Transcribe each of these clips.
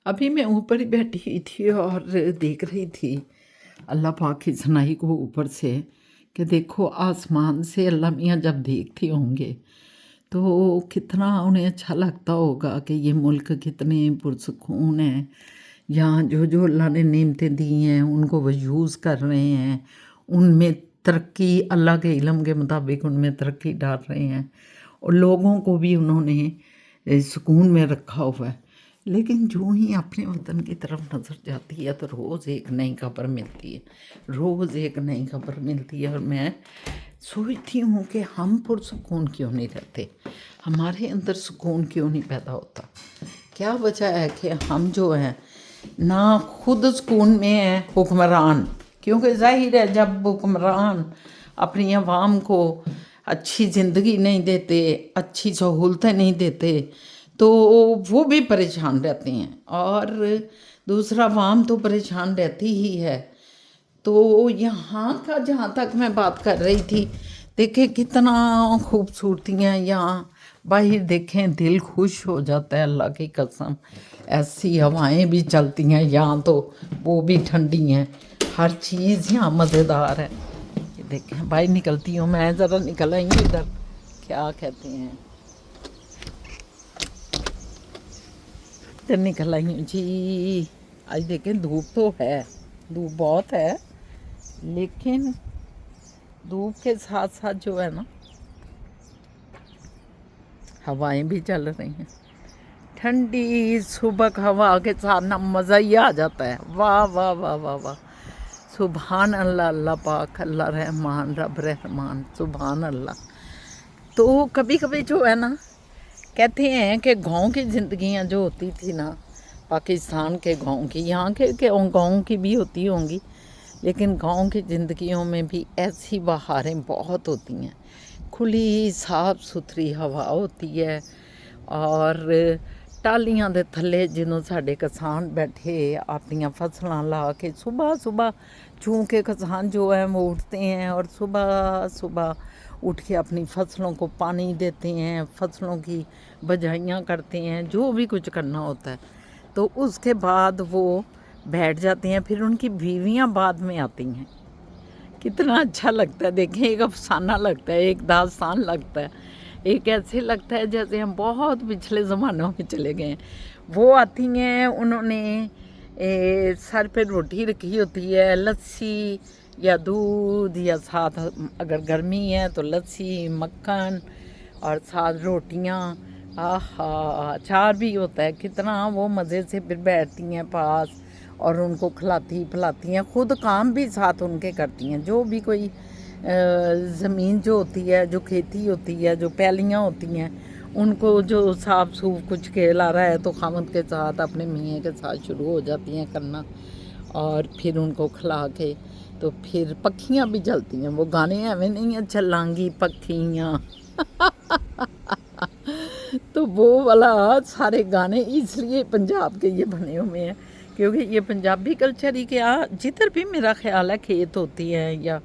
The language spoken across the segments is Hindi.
अभी मैं ऊपर ही बैठी हुई थी और देख रही थी अल्लाह पाक की सनाई को ऊपर से कि देखो आसमान से अल्लाह मियाँ जब देखते होंगे तो कितना उन्हें अच्छा लगता होगा कि ये मुल्क कितने पुरसकून है। यहाँ जो जो अल्लाह ने नेमतें दी हैं उनको वो यूज़ कर रहे हैं, उनमें तरक्की अल्लाह के इल्म के मुताबिक उनमें तरक्की डाल रहे हैं और लोगों को भी उन्होंने सुकून में रखा हुआ है। लेकिन जो ही अपने वतन की तरफ नज़र जाती है तो रोज़ एक नई खबर मिलती है, रोज़ एक नई खबर मिलती है। और मैं सोचती हूँ कि हम पुरसकून क्यों नहीं रहते, हमारे अंदर सुकून क्यों नहीं पैदा होता। क्या वजह है कि हम जो हैं ना खुद सुकून में हैं हुक्मरान, क्योंकि जाहिर है जब हुक्मरान अपनी आवाम को अच्छी ज़िंदगी नहीं देते, अच्छी सहूलतें नहीं देते तो वो भी परेशान रहते हैं और दूसरा आवाम तो परेशान रहती ही है। तो यहाँ का जहाँ तक मैं बात कर रही थी, देखें कितना खूबसूरतियाँ यहाँ बाहर देखें, दिल खुश हो जाता है अल्लाह की कसम। ऐसी हवाएं भी चलती हैं यहाँ तो वो भी ठंडी हैं, हर चीज़ यहाँ मज़ेदार है। ये देखें बाहर निकलती हूँ मैं, ज़रा निकल आई इधर, क्या कहते हैं इधर निकल आई हूँ जी। आज देखें धूप तो है, धूप बहुत है, लेकिन धूप के साथ साथ जो है ना हवाएं भी चल रही हैं, ठंडी सुबह हवा के साथ ना मज़ा ही आ जाता है। वाह वाह वाह वाह वाह, सुभान अल्लाह, अल्लाह पाक, अल्लाह रहमान, रब रहमान, सुभान अल्लाह। तो कभी कभी जो है ना कहते हैं कि गांव की ज़िंदगियां जो होती थी ना, पाकिस्तान के गांव की, यहाँ के गांव की भी होती होंगी, लेकिन गांव की ज़िंदगियों में भी ऐसी बहारें बहुत होती हैं, खुली साफ़ सुथरी हवा होती है और टालियां दे थले जिन्हों साढ़े किसान बैठे अपनी फसलां ला के सुबह सुबह, चूँकि किसान जो है वो उठते हैं और सुबह सुबह उठ के अपनी फसलों को पानी देते हैं, फसलों की बजाइयाँ करते हैं, जो भी कुछ करना होता है। तो उसके बाद वो बैठ जाते हैं, फिर उनकी बीवियाँ बाद में आती हैं। कितना अच्छा लगता है, देखें एक अफसाना लगता है, एक दास्तान लगता है, एक ऐसे लगता है जैसे हम बहुत पिछले ज़मानों में चले गए हैं। वो आती हैं, उन्होंने सर पे रोटी रखी होती है, लस्सी या दूध, या साथ अगर गर्मी है तो लस्सी, मक्खन और साथ रोटियाँ, आहा अचार भी होता है। कितना वो मज़े से फिर बैठती हैं पास और उनको खिलाती पिलाती हैं, ख़ुद काम भी साथ उनके करती हैं। जो भी कोई ज़मीन जो होती है, जो खेती होती है, जो पैलियाँ होती हैं, उनको जो साफ सूफ कुछ खेल आ रहा है तो खामद के साथ अपने मियाँ के साथ शुरू हो जाती हैं करना, और फिर उनको खिला के तो फिर पक्खियाँ भी चलती हैं। वो गाने एवं नहीं है, चलांगी पक्खियाँ तो वो वाला सारे गाने इसलिए पंजाब के ये बने हुए हैं क्योंकि ये पंजाबी कल्चर ही, क्या जिधर भी मेरा ख्याल है खेत होती है, या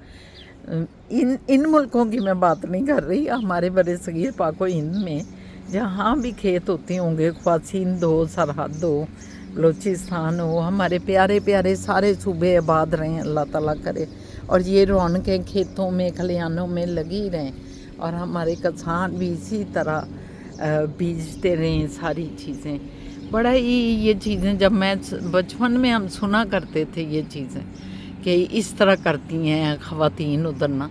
इन मुल्कों की मैं बात नहीं कर रही, हमारे बड़े सगीर पाको हिंद में जहाँ भी खेत होते होंगे, ख्वासींद हो, सरहद हो, बलोचिस्तान हो, हमारे प्यारे प्यारे सारे सूबे आबाद रहें, अल्लाह ताला करे, और ये रौनकें खेतों में खलिहानों में लगी रहें, और हमारे किसान भी इसी तरह बीजते रहें सारी चीज़ें। बड़ा ही ये चीज़ें जब मैं बचपन में हम सुना करते थे ये चीज़ें कि इस तरह करती हैं ख़वातीन उधर ना।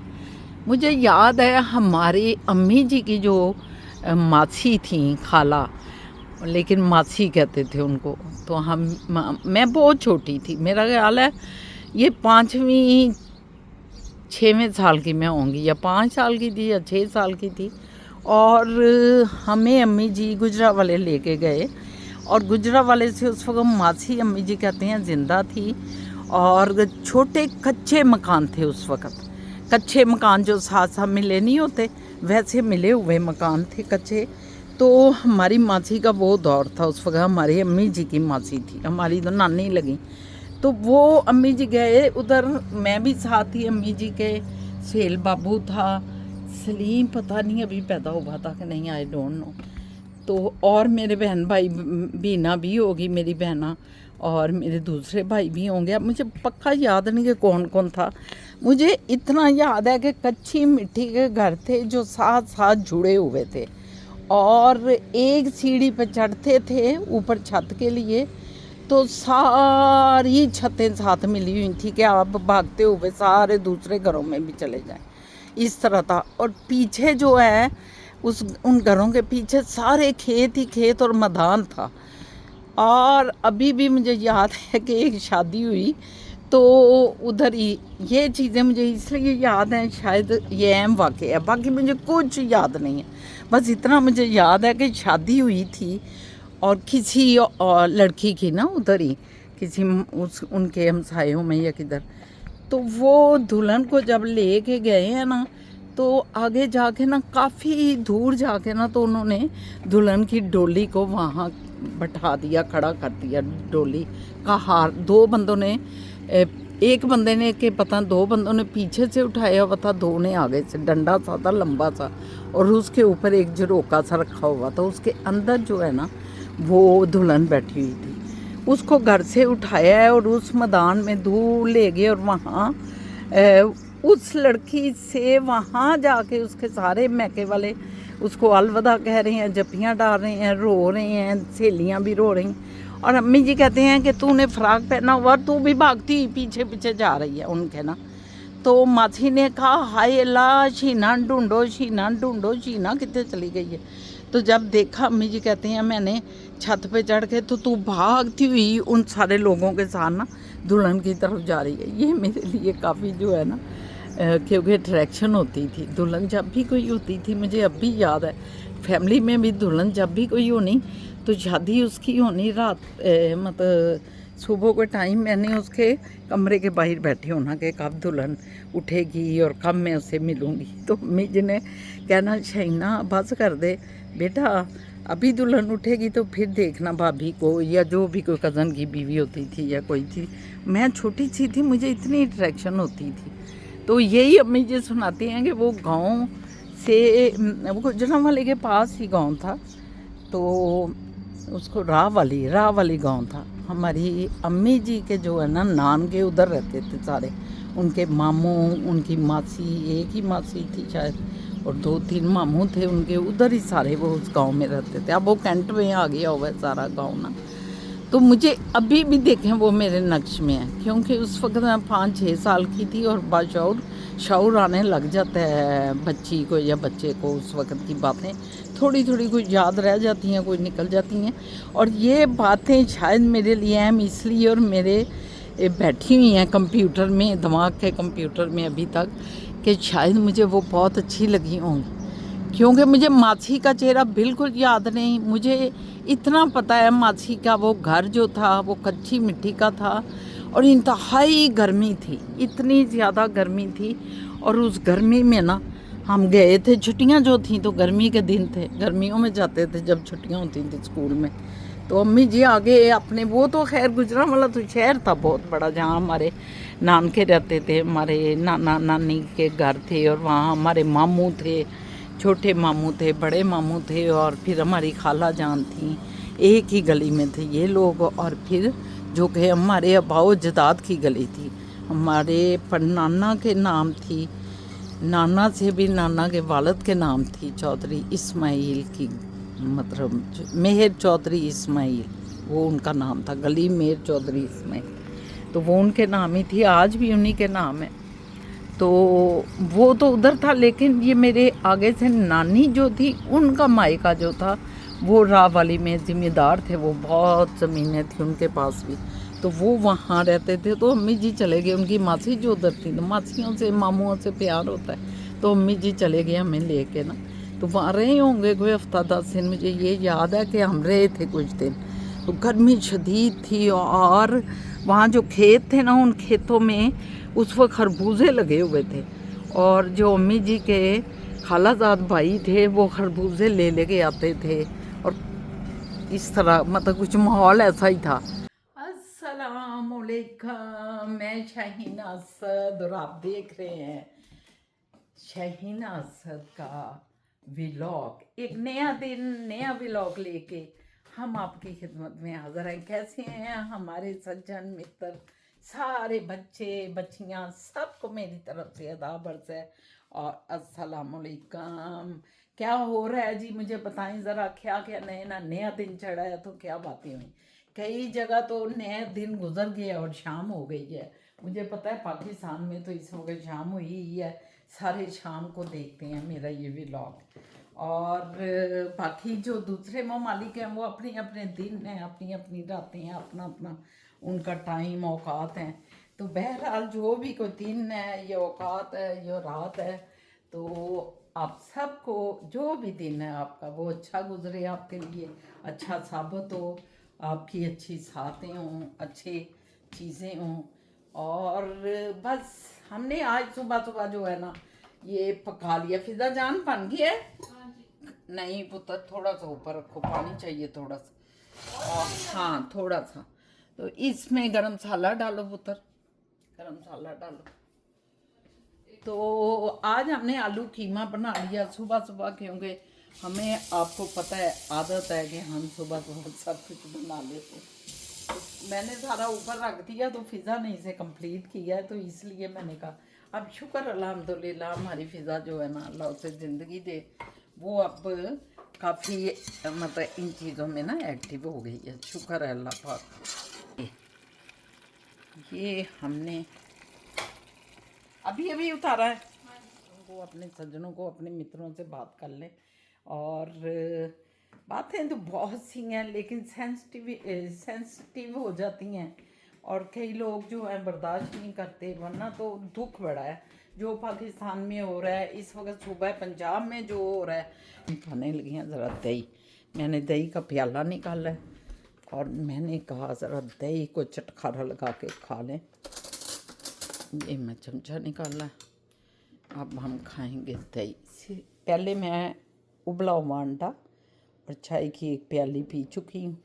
मुझे याद है हमारी अम्मी जी की जो मासी थी, खाला, लेकिन मासी कहते थे उनको, तो मैं बहुत छोटी थी, मेरा ख्याल है ये 5वीं 6वें साल की मैं होंगी, या 5 साल की थी या 6 साल की थी, और हमें अम्मी जी गुजरावाले लेके गए, और गुजरावाले से उस वक्त मासी अम्मी जी कहते हैं ज़िंदा थी, और छोटे कच्चे मकान थे उस वक्त, कच्चे मकान जो साथ साथ मिले नहीं होते वैसे मिले हुए मकान थे कच्चे। तो हमारी मासी का वो दौर था उस वक्त, हमारी अम्मी जी की मासी थी, हमारी तो नानी लगी। तो वो अम्मी जी गए उधर, मैं भी साथ ही अम्मी जी के, सुहेल बाबू था, सलीम पता नहीं अभी पैदा हुआ था कि नहीं, आई डोंट नो। तो और मेरे बहन भाई बीना भी होगी मेरी बहना, और मेरे दूसरे भाई भी होंगे। अब मुझे पक्का याद नहीं कि कौन कौन था। मुझे इतना याद है कि कच्ची मिट्टी के घर थे जो साथ साथ जुड़े हुए थे, और एक सीढ़ी पर चढ़ते थे ऊपर छत के लिए, तो सारी छतें साथ मिली हुई थी कि आप भागते हुए सारे दूसरे घरों में भी चले जाएं, इस तरह था। और पीछे जो है उस उन घरों के पीछे सारे खेत ही खेत और मैदान था। और अभी भी मुझे याद है कि एक शादी हुई तो उधर ही, ये चीज़ें मुझे इसलिए याद हैं, शायद ये अहम वाक़या है, बाकी मुझे कुछ याद नहीं है। बस इतना मुझे याद है कि शादी हुई थी और किसी और लड़की की ना उधर ही किसी उस उनके हमसायों में या किधर, तो वो दुल्हन को जब ले के गए हैं ना, तो आगे जाके ना काफ़ी दूर जाके ना, तो उन्होंने दुल्हन की डोली को वहाँ बैठा दिया, खड़ा कर दिया। डोली का हार दो बंदों ने, एक बंदे ने के पता दो बंदों ने पीछे से उठाया हुआ था, दो ने आगे से, डंडा सा था लंबा सा, और उसके ऊपर एक झरोका सा रखा हुआ था, उसके अंदर जो है ना वो दुल्हन बैठी हुई थी। उसको घर से उठाया है और उस मैदान में दूर ले गए, और वहाँ उस लड़की से वहाँ जाके उसके सारे मैके वाले उसको अलविदा कह रहे हैं, जप्पियाँ डाल रहे हैं, रो रहे हैं, सहेलियाँ भी रो रही। और अम्मी जी कहते हैं कि तूने फ्राक पहना हुआ, तू भी भागती पीछे पीछे जा रही है उनके ना। तो मासी ने कहा हाय अल्लाह, शीना ढूंढो, शीना ढूंढो, शीना कितने चली गई है। तो जब देखा, अम्मी जी कहते हैं मैंने छत पे चढ़ के, तो तू भागती हुई उन सारे लोगों के साथ ना दुल्हन की तरफ जा रही है। ये मेरे लिए काफ़ी जो है ना, क्योंकि अट्रैक्शन होती थी दुल्हन जब भी कोई होती थी। मुझे अब भी याद है, फैमिली में भी दुल्हन जब भी कोई होनी तो शादी उसकी होनी रात, मतलब सुबह के टाइम मैंने उसके कमरे के बाहर बैठी होना कि कब दुल्हन उठेगी और कब मैं उससे मिलूँगी। तो अम्मी जी ने कहना शहीना बस कर दे बेटा, अभी दुल्हन उठेगी तो फिर देखना भाभी को, या जो भी कोई कज़न की बीवी होती थी या कोई थी। मैं छोटी सी थी, मुझे इतनी अट्रैक्शन होती थी। तो यही अम्मी जी सुनाती हैं कि वो गांव से, वो गुजरांवाले के पास ही गांव था, तो उसको राह वाली गांव था। हमारी अम्मी जी के जो है ना नान के उधर रहते थे सारे, उनके मामू, उनकी मासी, एक ही मासी थी शायद, और दो तीन मामू थे उनके, उधर ही सारे वो उस गांव में रहते थे। अब वो कैंट में आ गया हुआ है सारा गांव ना। तो मुझे अभी भी देखें वो मेरे नक्श में है, क्योंकि उस वक्त मैं 5-6 साल की थी, और शौर आने लग जाता है बच्ची को या बच्चे को। उस वक्त की बातें थोड़ी थोड़ी कोई याद रह जाती हैं, कोई निकल जाती हैं। और ये बातें शायद मेरे लिए अहम इसलिए, और मेरे बैठी हुई हैं कंप्यूटर में, दिमाग के कंप्यूटर में अभी तक, कि शायद मुझे वो बहुत अच्छी लगी होंगी। क्योंकि मुझे मासी का चेहरा बिल्कुल याद नहीं। मुझे इतना पता है मासी का वो घर जो था वो कच्ची मिट्टी का था, और इंतहाई गर्मी थी, इतनी ज़्यादा गर्मी थी। और उस गर्मी में ना हम गए थे, छुट्टियां जो थी तो गर्मी के दिन थे, गर्मियों में जाते थे जब छुट्टियां होती थी स्कूल में। तो अम्मी जी आगे अपने, वो तो खैर गुजरांवाला तो शहर था बहुत बड़ा, जहाँ हमारे नानके रहते थे, हमारे नाना नानी के घर थे, और वहाँ हमारे मामू थे, छोटे मामू थे, बड़े मामू थे, और फिर हमारी खाला जान थी। एक ही गली में थे ये लोग। और फिर जो कि हमारे अबाओ जदाद की गली थी, हमारे परनाना के नाम थी, नाना से भी नाना के वालिद के नाम थी चौधरी इस्माइल की, मतलब मेहर चौधरी इस्माइल, वो उनका नाम था, गली मेहर चौधरी इस्माइल, तो वो उनके नाम ही थी, आज भी उन्हीं के नाम है। तो वो तो उधर था, लेकिन ये मेरे आगे से नानी जो थी उनका मायका जो था वो राह वाली में ज़िम्मेदार थे, वो बहुत ज़मीनें थी उनके पास भी, तो वो वहाँ रहते थे। तो अम्मी जी चले गए, उनकी मासी जो उधर थी, तो मासियों से मामुओं से प्यार होता है, तो अम्मी जी चले गए हमें ले के ना। तो वहाँ रहे होंगे कोई हफ्ता 10 दिन, मुझे ये याद है कि हम रहे थे कुछ दिन। तो गर्मी शदीद थी, और वहाँ जो खेत थे ना, उन खेतों में उस वक्त खरबूजे लगे हुए थे, और जो अम्मी जी के खालाजाद भाई थे वो खरबूजे ले लेके आते थे, और इस तरह मतलब कुछ माहौल ऐसा ही था। अस्सलाम वालेकुम, मैं शाहीना असद, और आप देख रहे हैं शाहीना असद का व्लॉग, एक नया दिन नया व्लॉग लेके हम आपकी खिदमत में हाजिर हैं। कैसे हैं हमारे सज्जन मित्र, सारे बच्चे बच्चियां, सबको मेरी तरफ से आदाब अर्ज़ है और अस्सलाम वालेकुम। क्या हो रहा है जी, मुझे बताएं ज़रा, क्या क्या नया दिन चढ़ा है तो क्या बातें हुई। कई जगह तो नया दिन गुजर गया और शाम हो गई है। मुझे पता है पाकिस्तान में तो इस वक्त शाम हुई ही है, सारे शाम को देखते हैं मेरा ये व्लॉग। और बाकी जो दूसरे ममालिक हैं वो अपने अपने दिन हैं, अपनी अपनी रातें हैं, अपना अपना उनका टाइम औकात हैं। तो बहरहाल जो भी कोई दिन है, ये औकात है, ये रात है, तो आप सबको जो भी दिन है आपका वो अच्छा गुजरे, आपके लिए अच्छा साबित हो, आपकी अच्छी साथें हों, अच्छी चीज़ें हों। और बस हमने आज सुबह सुबह जो है ना ये पका लिया। फिजा जान बन गया है? नहीं पुत्र, थोड़ा सा ऊपर रखो, पानी चाहिए थोड़ा सा। और हाँ थोड़ा सा, तो इसमें गरम मसाला डालो पुत्र, गरम मसाला डालो। तो आज हमने आलू कीमा बना लिया सुबह सुबह, क्योंकि हमें, आपको पता है, आदत है कि हम सुबह सुबह सब कुछ बना लेते हैं। तो मैंने सारा ऊपर रख दिया, तो फिज़ा ने इसे कंप्लीट किया है, तो इसलिए मैंने कहा अब शुक्र अल्हम्दुलिल्लाह हमारी फिज़ा जो है ना, अल्लाह उसे ज़िंदगी दे, वो अब काफ़ी मतलब इन चीज़ों में ना एक्टिव हो गई है, शुक्र है अल्लाह पाक। ये हमने अभी अभी उतारा है। वो अपने सज्जनों को, अपने मित्रों से बात कर लें। और बातें तो बहुत सी हैं, लेकिन सेंसिटिव हो जाती हैं और कई लोग जो है बर्दाश्त नहीं करते, वरना तो दुख बड़ा है जो पाकिस्तान में हो रहा है इस वक्त। सुबह पंजाब में जो हो रहा है, खाने लगी हैं ज़रा दही। मैंने दही का प्याला निकाला है और मैंने कहा ज़रा दही को चटखारा लगा के खा लें। ये मैं चमचा निकाला है, अब हम खाएंगे दही से। पहले मैं उबला हुआ अंडा और चाय की एक प्याली पी चुकी हूँ,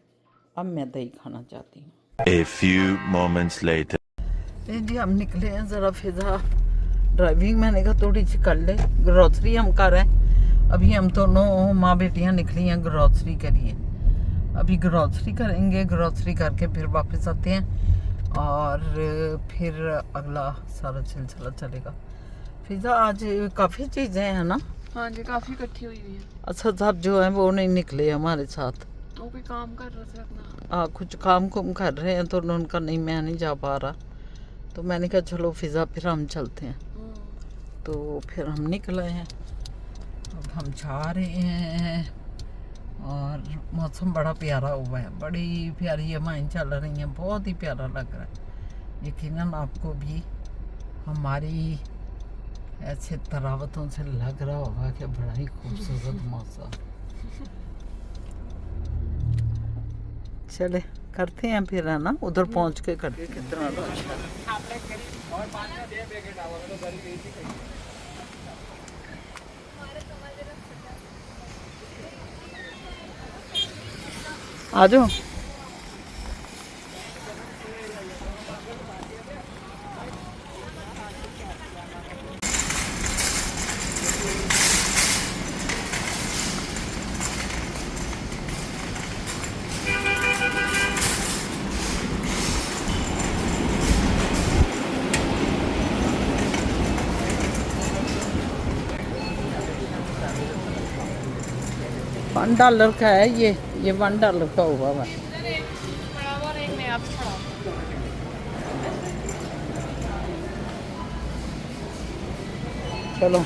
अब मैं दही खाना चाहती हूँ। A few moments later. जी हम निकले हैं, ज़रा फिज़ा ड्राइविंग मैंने कहा थोड़ी सी कर ले, ग्रॉसरी हम कर रहे हैं। अभी हम दोनों माँ बेटियाँ निकली हैं ग्रॉसरी के लिए, अभी ग्रॉसरी करेंगे, ग्रॉसरी करके फिर वापस आते हैं और फिर अगला सारा सिलसिला चलेगा। फिज़ा आज काफ़ी चीज़ें हैं ना? हाँ जी, काफ़ी इकट्ठी हुई हुई है। अच्छा साहब जो है वो नहीं निकले हमारे साथ, वो कोई काम कर रहे थे अपना। कुछ काम कुम कर रहे हैं, तो उनका नहीं, मैं नहीं जा पा रहा, तो मैंने कहा चलो फिज़ा फिर हम चलते हैं। तो फिर हम निकले हैं, अब हम जा रहे हैं और मौसम बड़ा प्यारा हुआ है, बड़ी प्यारी हवाएं चल रही हैं, बहुत ही प्यारा लग रहा है। यकीनन आपको भी हमारी ऐसे तरावतों से लग रहा होगा कि बड़ा ही खूबसूरत मौसम। चले करते हैं फिर, है ना, उधर पहुंच के करते। कितना आ जाओ। $1 का है ये $1 का हुआ हुआ। चलो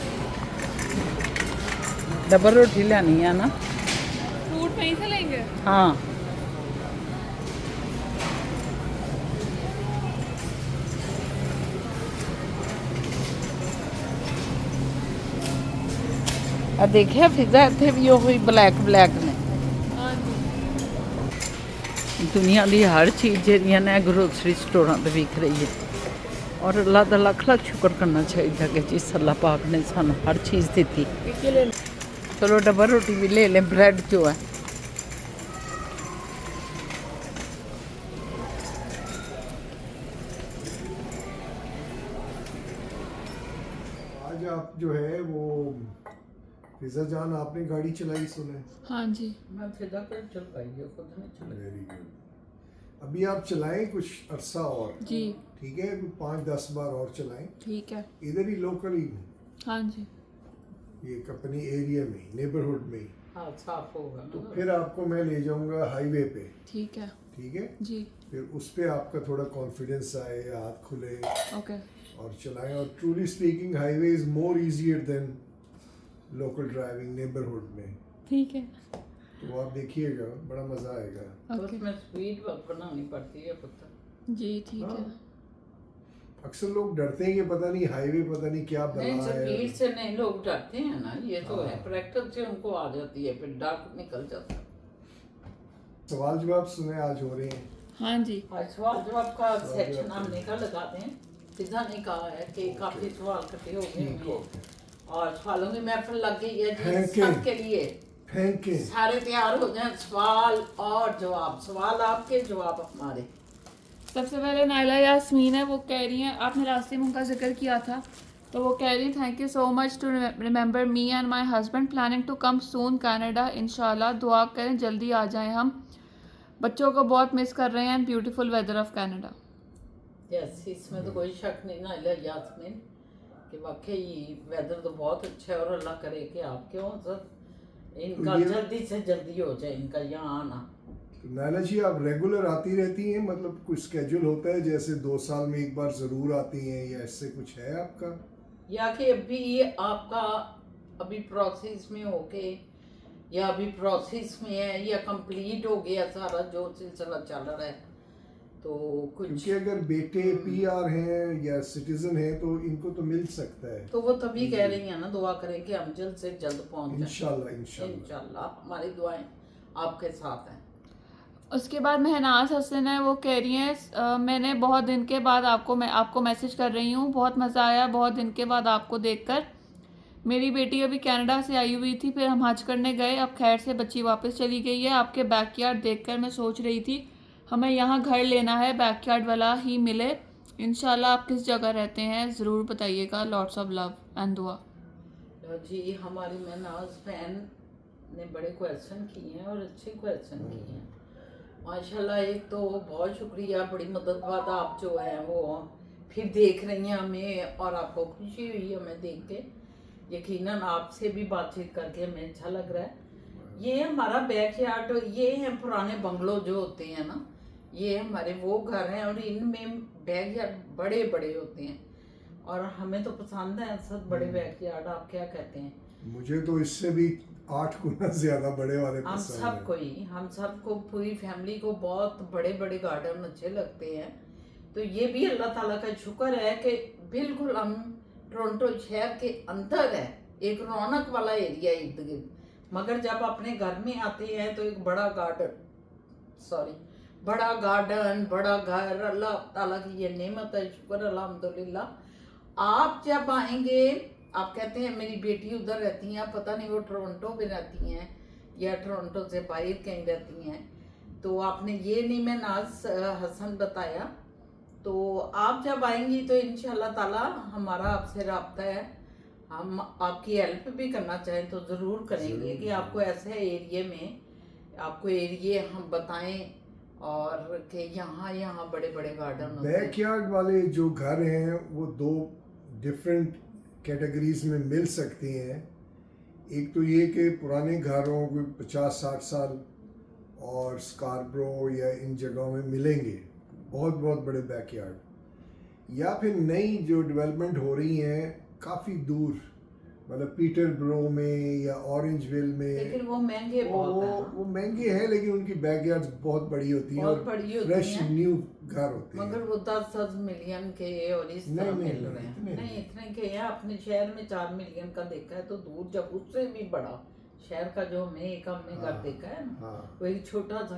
डबल रोटी लेनी है ना? फ्रूट वहीं से लेंगे। हाँ देखिए फिजा इतने भी हुई ब्लैक ने। हाँ जी, दुनिया की हर चीज़ जी ने ग्रोसरी स्टोर पर विक रही है और अल्लाह का लख लख शुक्र करना चाहिए कि जिस अल्लाह पाक ने सानू हर चीज़ दी। चलो डबल रोटी भी ले लें, ब्रेड जो है। आज आप जो है वो फिजा जान आपने गाड़ी चलाई सुने? हाँ जी। मैं फिदा कर चल पाई है, खुद नहीं चलाई। Very good. अभी आप चलाएं कुछ अरसा और, जी ठीक है, 5-10 बार और चलाएं, ठीक है। इधर ही लोकल ही, हाँ जी ये कंपनी एरिया में, नेबरहुड में ही। हाँ साफ होगा तो ना। फिर आपको मैं ले जाऊंगा हाईवे पे, ठीक है। ठीक है? जी फिर उस पे आपका थोड़ा कॉन्फिडेंस आए, हाथ खुले ओके। और चलाएं। और truly speaking highway is more easier than local driving neighbourhood में। ठीक है। तो आप देखिएगा, बड़ा मजा आएगा। तो ओके उसमें स्पीड बनानी पड़ती है पुत्र। जी ठीक है। हाँ। अक्सर लोग डरते हैं कि पता नहीं हाईवे, पता नहीं क्या नहीं बना है। स्पीड से नहीं लोग डरते हैं ना, ये तो है हाँ। प्रैक्टिस से उनको आ जाती है, फिर डर निकल जाता है। सवाल जवाब सुने आज हो रहे हैं। हाँ जी आज सवाल जवाब का सवाल सेक्शन जवाब हमने का लगा दें। फिजा ने कहा है कि काफी सवाल इकट्ठे हो गए ठीक, हैं ओके। और सवालों की महफिल लग गई है जी Thank you. सबके लिए। Thank you. सारे तैयार हो जाएं, सवाल और जवाब, सवाल आपके जवाब हमारे। सबसे पहले नाइला यास्मीन है, वो कह रही हैं आपने रास्ते में उनका जिक्र किया था, तो वो कह रही हैं thank you so much to remember me and my husband planning to come soon Canada इंशाल्लाह। दुआ करें जल्दी आ जाएं, हम बच्चों को बहुत मिस कर रहे हैं and beautiful weather of Canada. Yes, इसमें तो कोई शक नहीं ना यास्मीन कि वाकई वेदर तो बहुत अच्छा है और अल्लाह करे कि आपके हो सर इनका तो ये- जल्दी से जल्दी हो जाए इनका यहाँ आना। तो नैना जी, आप रेगुलर आती रहती हैं, मतलब कुछ स्केड्यूल होता है जैसे 2 साल में एक बार जरूर आती हैं, या ऐसे कुछ है आपका? या कि अभी ये आपका अभी प्रोसेस में होके या अभी प्रोसेस में है या कंप्लीट हो गया सारा जो सिलसिला चल रहा है, तो कुछ क्योंकि अगर बेटे पीआर हैं या सिटीजन हैं तो इनको तो मिल सकता है। तो वो तभी कह रही हैं ना, दुआ करें कि हम जल्द से जल्द पहुंच जाएं। इंशाल्लाह इंशाल्लाह। इंशाल्लाह हमारी दुआएं आपके साथ हैं। उसके बाद महनाज हसन है, वो कह रही हैं मैंने बहुत दिन के बाद आपको मैसेज कर रही हूँ, बहुत मज़ा आया बहुत दिन के बाद आपको देखकर। मेरी बेटी अभी कनाडा से आई हुई थी, फिर हम हज करने गए, अब खैर से बच्ची वापस चली गई है। आपके बैकयार्ड देखकर मैं सोच रही थी हमें यहाँ घर लेना है, बैकयार्ड वाला ही मिले। इंशाल्लाह आप किस जगह रहते हैं ज़रूर बताइएगा। लॉट्स ऑफ लव एंड दुआ। जी हमारी महनाज बहन ने बड़े क्वेश्चन किए हैं और अच्छे क्वेश्चन किए हैं माशाल्लाह। एक तो बहुत शुक्रिया, बड़ी मदद बाद आप जो है वो फिर देख रही हैं हमें और आपको खुशी हुई हमें देख के। यकीनन आपसे भी बातचीत करके हमें अच्छा लग रहा है। ये हमारा बैकयार्ड, ये हैं पुराने बंगलो जो होते हैं ना, ये हमारे वो घर हैं और इनमें बैकयार्ड बड़े बड़े होते हैं और हमें तो पसंद है सब बड़े बैकयार्ड। आप क्या कहते हैं? मुझे तो इससे भी 8 गुना ज्यादा बड़े वाले हम पसंद सबको हैं। ही, हम सबको पूरी फैमिली को बहुत बड़े बड़े गार्डन अच्छे लगते हैं। तो ये भी अल्लाह ताला का शुक्र है कि बिल्कुल हम टोरंटो शहर के अंदर है, एक रौनक वाला एरिया इर्द गिर्द। मगर जब अपने घर में आते हैं तो एक बड़ा गार्डन, बड़ा गार्डन, बड़ा घर, अल्लाह ताला की ये नेमत है, शुक्र अल्हम्दुलिल्लाह। आप जब आएंगे, आप कहते हैं मेरी बेटी उधर रहती हैं, पता नहीं वो टोरंटो में रहती हैं या टोरंटो से बाहर कहीं रहती हैं, तो आपने ये नहीं मैं नाज हसन बताया। तो आप जब आएंगी तो इंशाल्लाह ताला हमारा आपसे राब्ता है, हम आपकी हेल्प भी करना चाहें तो ज़रूर करेंगे कि आपको ऐसे एरिया में आपको एरिया हम बताएं और कि यहाँ बड़े बड़े गार्डन होते हैं। बैकयार्ड वाले जो घर हैं वो 2 डिफरेंट कैटेगरीज में मिल सकती हैं। एक तो ये कि पुराने घरों को 50-60 साल और स्कारब्रो या इन जगहों में मिलेंगे बहुत बहुत बड़े बैकयार्ड, या फिर नई जो डेवलपमेंट हो रही हैं काफ़ी दूर, मतलब पीटरब्रो में या ऑरेंजविल में। लेकिन वो महंगे बहुत हैं ना। वो महंगे हैं लेकिन उनकी बैकयार्ड्स बहुत बड़ी होती हैं बहुत और बड़ी होती फ्रेश हैं। न्यू घर होते हैं। मगर वो 10 मिलियन के और इस तरह नहीं, मिल नहीं, रहे हैं। इतने नहीं इतने के हैं, अपने शहर में 4 मिलियन का देखा है तो दूर जब उससे भी बड़ा शहर का जो हमने घर हाँ, देखा है ना, हाँ, वो एक छोटा सा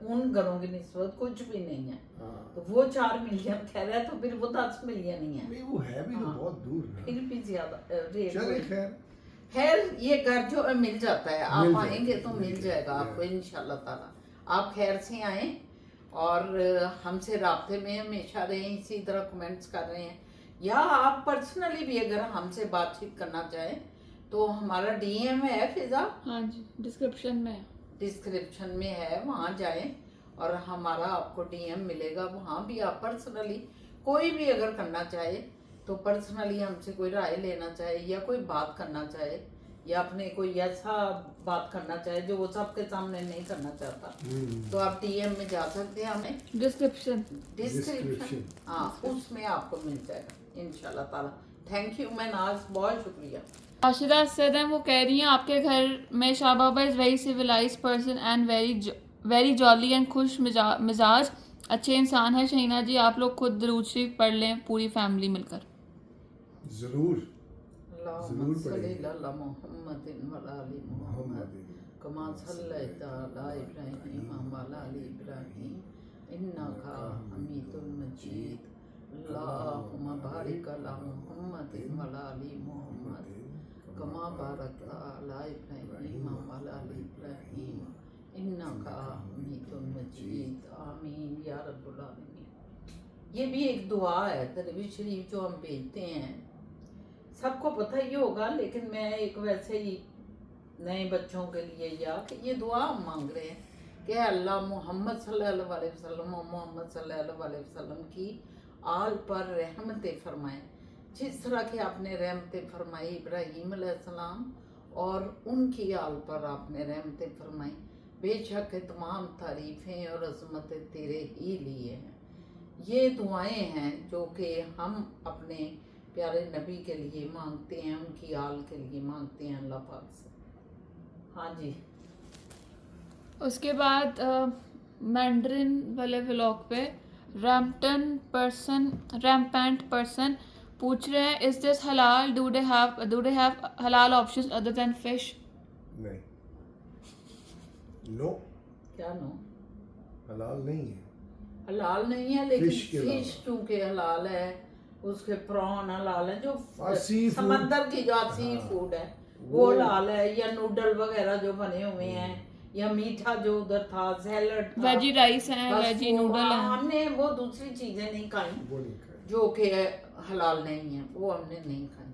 उन घरों की निस्बत कुछ भी नहीं है। हाँ। तो वो 4 मिलियन कह रहा है तो फिर वो 10 मिलियन ही है, नहीं वो है भी तो हाँ। बहुत दूर ना। फिर भी ज्यादा रेट। चले खैर, खैर ये घर जो है मिल जाता है, आप मिल आएंगे जाएगा, तो मिल मिल जाएगा, जाएगा आपको या। इंशाल्लाह ताला। आप खैर से आए और हमसे राब्ते में हमेशा रहें, इसी तरह कमेंट्स कर रहे हैं, या आप पर्सनली भी अगर हमसे बातचीत करना चाहें तो हमारा डीएम है फिजा, हाँ जी, डिस्क्रिप्शन में है। डिस्क्रिप्शन में है, वहाँ जाएं और हमारा आपको डीएम मिलेगा। वहाँ भी आप पर्सनली कोई भी अगर करना चाहे तो पर्सनली हमसे कोई राय लेना चाहे या कोई बात करना चाहे या अपने कोई ऐसा बात करना चाहे जो वो सबके सामने नहीं करना चाहता, तो आप डीएम में जा सकते हैं, हमें डिस्क्रिप्शन। डिस्क्रिप्शन, हाँ उसमें आपको मिल जाएगा इंशाल्लाह ताला। थैंक यू महनाज, बहुत शुक्रिया। राशिदा असद हैं, वो कह रही हैं आपके घर में Shah Baba is very civilized person and very jolly and खुश मिजाज, अच्छे इंसान है। शहीना जी आप लोग खुद दरूद शरीफ पढ़ लें पूरी फैमिली मिलकर। जरूर अल्लाहुम्मा सल्ली अला मुहम्मदिन व अला आलि मुहम्मद कमा सल्लैता अला इब्राहीम व अला आलि इब्राहीम इन्नका हमीदुल मजीद। अल्लाहुम्मा बारिक अला मुहम्मदिन व अला आलि मुहम्मद कमा बारकता अला इब्राहीम व अला आलि इब्राहीम इन्नका हमीदुल मजीद। आमीन या रब्बुल आलमीन। ये भी एक दुआ है दरूद शरीफ जो हम भेजते हैं, सबको पता ही होगा, लेकिन मैं एक वैसे ही नए बच्चों के लिए या कि ये दुआ हम मांग रहे हैं कि अल्लाह मोहम्मद सल्लल्लाहु अलैहि वसल्लम और मोहम्मद सल्लल्लाहु अलैहि वसल्लम की आल पर रहमतें फरमाएं, जिस तरह के आपने रहमतें फरमाई इब्राहीम अलैहिस्सलाम और उनकी आल पर आपने रहमतें फरमाई। बेशक तमाम तारीफ़ें और अज़मतें तेरे ही लिए हैं। ये दुआएं हैं जो कि हम अपने प्यारे नबी के लिए मांगते हैं, उनकी आल के लिए मांगते हैं अल्लाह पाक से। हाँ जी। उसके बाद मैंड्रिन वाले व्लॉग पे रैम्पेंट पर्सन पूछ रहे हैं इज दिस हलाल, डू दे हैव हलाल ऑप्शंस अदर देन फिश? नहीं, नो, क्या नो? हलाल नहीं है। हलाल नहीं है, लेकिन फिश के अलावा। फिश चूँकि हलाल है, उसके प्रॉन हलाल है, जो और सी फूड। समंदर की जो सी हाँ, फूड है वो हलाल है, या नूडल वगैरह जो बने हुए हैं, या मीठा जो उधर था, सैलड था, वेजी राइस हैं, बस वेजी वो, नूडल हैं। हमने वो दूसरी चीजें नहीं खाई वो नहीं खाए। जो कि हलाल नहीं है, वो हमने नहीं खाई।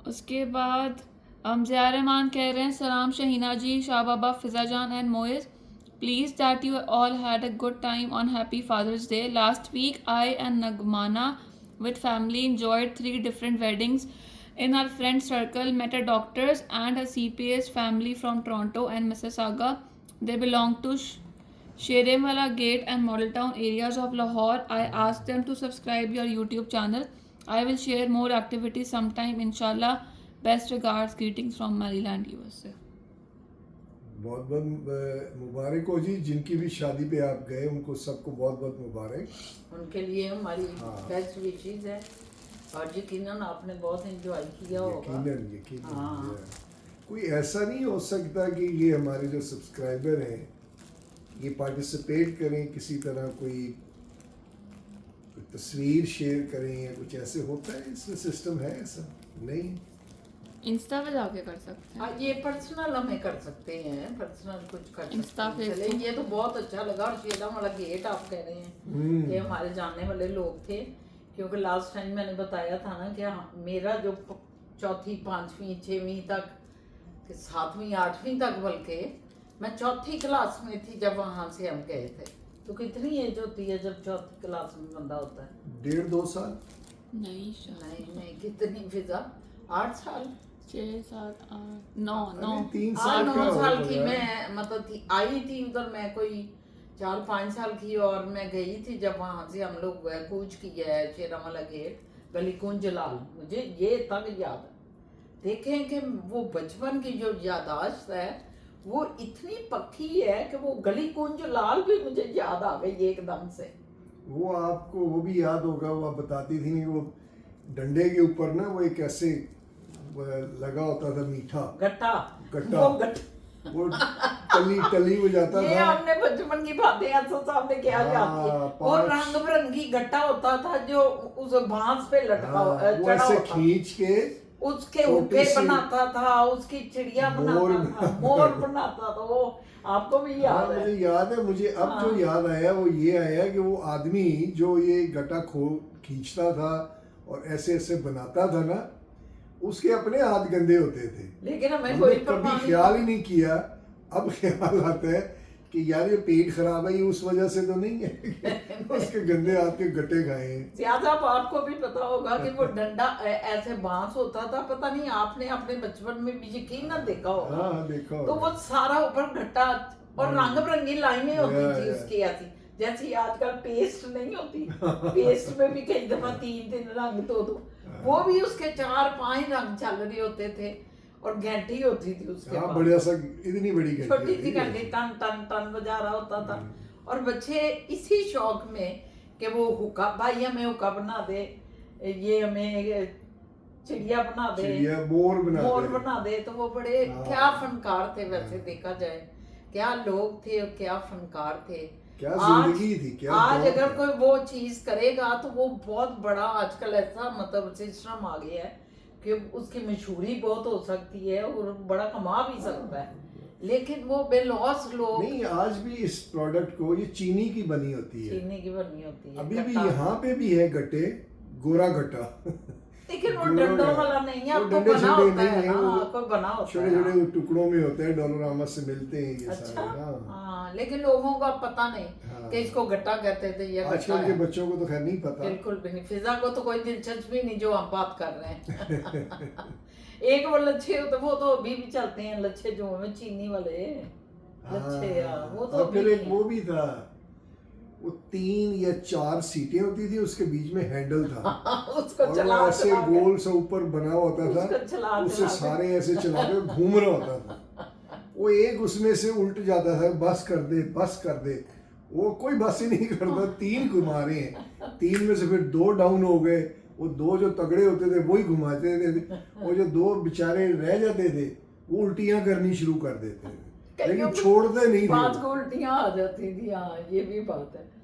उसके बाद ज़िया रहमान कह रहे हैं सलाम शहीना जी, शाह बाबा, फिजा जान and Moiz, please that you all had a good time on happy father's day. Last week I and Nagmana with family enjoyed 3 different weddings in our friend circle, met a doctors and a CPA's family from Toronto and Mississauga. They belong to Sherewala Gate and Model Town areas of Lahore. I asked them to subscribe your YouTube channel. I will share more activities sometime inshallah. Best regards, greetings from Maryland, USA. बहुत बहुत मुबारक हो जी, जिनकी भी शादी पे आप गए उनको सबको बहुत बहुत मुबारक। उनके लिए हमारी हाँ। बेस्ट विशेस है और यकीनन आपने बहुत एंजॉय किया होगा। यकीनन हाँ। कोई ऐसा नहीं हो सकता कि ये हमारे जो सब्सक्राइबर हैं ये पार्टिसिपेट करें किसी तरह, कोई तस्वीर शेयर करें या कुछ ऐसे होता है, इसमें सिस्टम है ऐसा नहीं। इंस्टा पे जाके कर सकते हैं। ये पर्सनल हमें कर सकते हैं, पर्सनल कुछ कर Insta, सकते हैं। चले, Facebook। ये तो बहुत अच्छा लगा। और शेरा वाला गेट आप कह रहे हैं ये हमारे जानने वाले लोग थे, क्योंकि लास्ट टाइम मैंने बताया था ना कि मेरा जो 4वीं 5वीं 6वीं तक, 7वीं 8वीं तक, बल्कि मैं 4थी क्लास में थी जब वहाँ से हम गए थे। तो कितनी एज होती है जब 4थी क्लास में बंदा होता है? 1.5-2 साल। नहीं नहीं, कितनी फिजा? 8 साल, 6 7 8 9 9 3 साल 9 का साल होगा। की मैं मतलब थी, आई थी उधर मैं कोई 4-5 साल की, और मैं गई थी जब वहाँ से हम लोग कूच किया है शेरावाला गेट, गली कुंज लाल, मुझे ये तक याद है। देखें कि वो बचपन की जो यादाश्त है वो इतनी पक्की है कि वो गली कुंज लाल भी मुझे याद आ गई एकदम से। वो आपको वो भी याद होगा, वो आप बताती थी वो डंडे के ऊपर ना वो एक ऐसे लगा होता था मीठा गट्टा, गट्टा। वो गट्टा, वो टली हो जाता ये था। हमने बचपन की बातें असद साहब ने क्या याद की। वो 5 रंग बिरंगी गट्टा होता था जो उस बांस पे लटका वो चढ़ा ऐसे होता, खींच के उसके छोटी हुक्के सी- बनाता था, उसकी चिड़िया मोर बनाता था, मोर बनाता था। वो आपको भी हाँ, याद मुझे है? याद है। मुझे अब जो याद आया वो ये आया कि वो आदमी जो ये गट्टा खींचता था और ऐसे ऐसे बनाता था ना, उसके अपने हाथ गंदे होते थे। लेकिन हमें हमने कोई कभी परवाह नहीं। ख्याल ही नहीं किया। अब ख्याल आता है कि यार ये पेट खराब है, ये उस वजह से तो नहीं है उसके गंदे हाथ के गट्टे खाए हैं। ज्यादा आपको भी पता होगा कि वो डंडा ऐसे बांस होता था, पता नहीं आपने अपने बचपन में भी यकीन ना देखा होगा। हाँ देखा तो होगा। वो सारा ऊपर घट्टा और रंग बिरंगी लाइनें होती थी या। उसकी ऐसी, जैसे आजकल पेस्ट नहीं होती, पेस्ट में भी कई दफा 3 रंग 2 वो भी उसके 4-5 रंग चल रहे होते थे और घंटी होती थी उसके हाँ पास, बढ़िया सा, इतनी बड़ी घंटी छोटी सी होती है। घंटी टन टन टन बजा रहा होता था। और बच्चे इसी शौक में कि वो हुक्का, भाई हमें हुक्का बना दे, ये हमें चिड़िया बना दे, चिड़िया मोर मोर बना बना दे, तो वो बड़े हाँ। क्या फनकार थे वैसे देखा जाए, क्या लोग थे और क्या फनकार थे। क्या आज- जिंदगी थी, क्या आज दौर अगर था। कोई वो चीज करेगा तो वो बहुत बड़ा आजकल ऐसा मतलब सिस्टम आ गया है कि उसकी मशहूरी बहुत हो सकती है और बड़ा कमा भी सकता है, लेकिन वो बेलौस लोग नहीं, आज भी इस प्रोडक्ट को, ये चीनी की बनी होती है, चीनी की बनी होती है अभी भी खट्टा। यहाँ पे भी है गट्टे, गोरा गट्टा। लेकिन वो गोरा डंडों है। वाला नहीं है, वो आपको डंडे बना छोटे होता नहीं है है, ना, वो आपको बना होता छोटे है। छोटे टुकड़ों में होते हैं, डोलोरामा से मिलते हैं ये अच्छा, सारे। हाँ हाँ, लेकिन लोगों को अब पता नहीं हाँ। कि इसको गट्टा कहते थे या गट्टा आजकल के है। बच्चों को तो खैर नहीं पता। बिल्कुल भी नहीं, फिजा को तो कोई दिलचस्पी नहीं जो हम बात कर रहे हैं। एक वो लच्छे होते, वो तो अभी भी चलते हैं लच्छे, जो हमें चीनी वाले लच्छे, यार वो तो और फिर अभी एक भी वो भी था, वो 3 या 4 सीटें होती थी, उसके बीच में हैंडल था हैं। उसको और चला वो ऐसे चला के- गोल सा ऊपर बना होता उसको था, चला उससे चला के- सारे ऐसे चला के घूम रहा होता था। वो एक उसमें से उल्ट जाता था, बस कर दे बस कर दे, वो कोई बस ही नहीं करता। 3 घुमा रहे हैं, 3 में से फिर 2 डाउन हो गए, वो 2 जो तगड़े होते थे वही घुमाते थे, और जो 2 बेचारे रह जाते थे वो उल्टियां करनी शुरू कर देते थे, लेकिन छोड़ते नहीं बात थे। को उल्टियां आ जाती थी, हाँ ये भी बात है।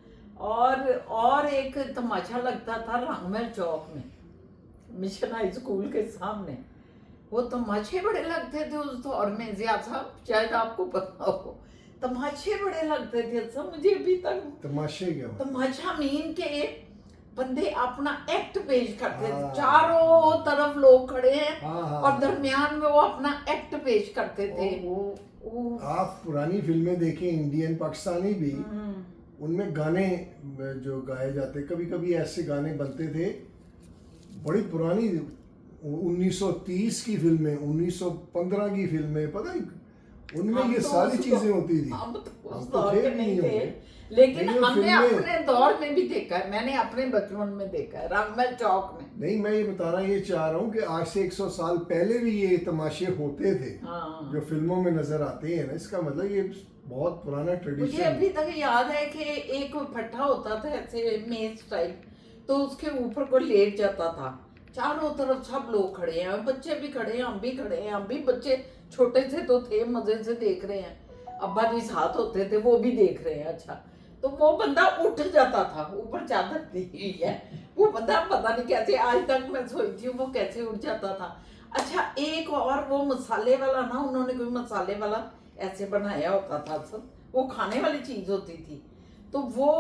और एक तमाशा लगता था राममहल चौक में, मिशन हाई स्कूल के सामने, वो तमाशे बड़े लगते थे उस दौर में। जिया साहब शायद आपको पता हो, तमाशे बड़े लगते थे, सब मुझे अभी तक। तमाशे क्या मतलब? तमाशा मीन के बंदे अपना एक्ट पेश करते थे, हाँ। चारों तरफ लोग खड़े हैं हाँ, हाँ, और हाँ। दरमियान में वो अपना एक्ट पेश करते थे। वो आप पुरानी फिल्में देखें, इंडियन पाकिस्तानी भी, उनमें गाने जो गाए जाते, कभी कभी ऐसे गाने बनते थे, बड़ी पुरानी 1930 की फिल्में, 1915 की फिल्में, पता नहीं उनमें हम ये तो सारी उसको- चीजें होती थी। हम तो उस हम तो दौर थे के भी नहीं नहीं थे, होंगे। लेकिन लेकिन हमने फिल्में- अपने दौर में भी देखा है, मैंने अपने बचपन में देखा है राममहल चौक में। नहीं, मैं ये बता रहा, ये चाह रहा हूँ कि आज से 100 साल पहले भी ये तमाशे होते थे, हाँ। जो फिल्मों में नजर आते हैं ना, इसका मतलब ये बहुत पुराना मुझे ट्रेडिशन। अभी तक याद है कि एक फट्टा होता था ऐसे मेज टाइप, तो उसके ऊपर कोई लेट जाता था, चारों तरफ सब लोग खड़े हैं, बच्चे भी खड़े हैं, हम भी खड़े हैं, हम भी बच्चे छोटे थे तो थे, मजे से देख रहे हैं, अब्बा जी साथ होते थे वो भी देख रहे हैं। अच्छा, तो वो बंदा उठ जाता था, ऊपर चादर दी हुई है, वो बंदा पता नहीं कैसे, आज तक मैं सोचती हूँ वो कैसे उठ जाता था। अच्छा, एक और वो मसाले वाला ना, उन्होंने कोई मसाले वाला ऐसे बनाया होता था, सब वो खाने वाली चीज होती थी, तो वो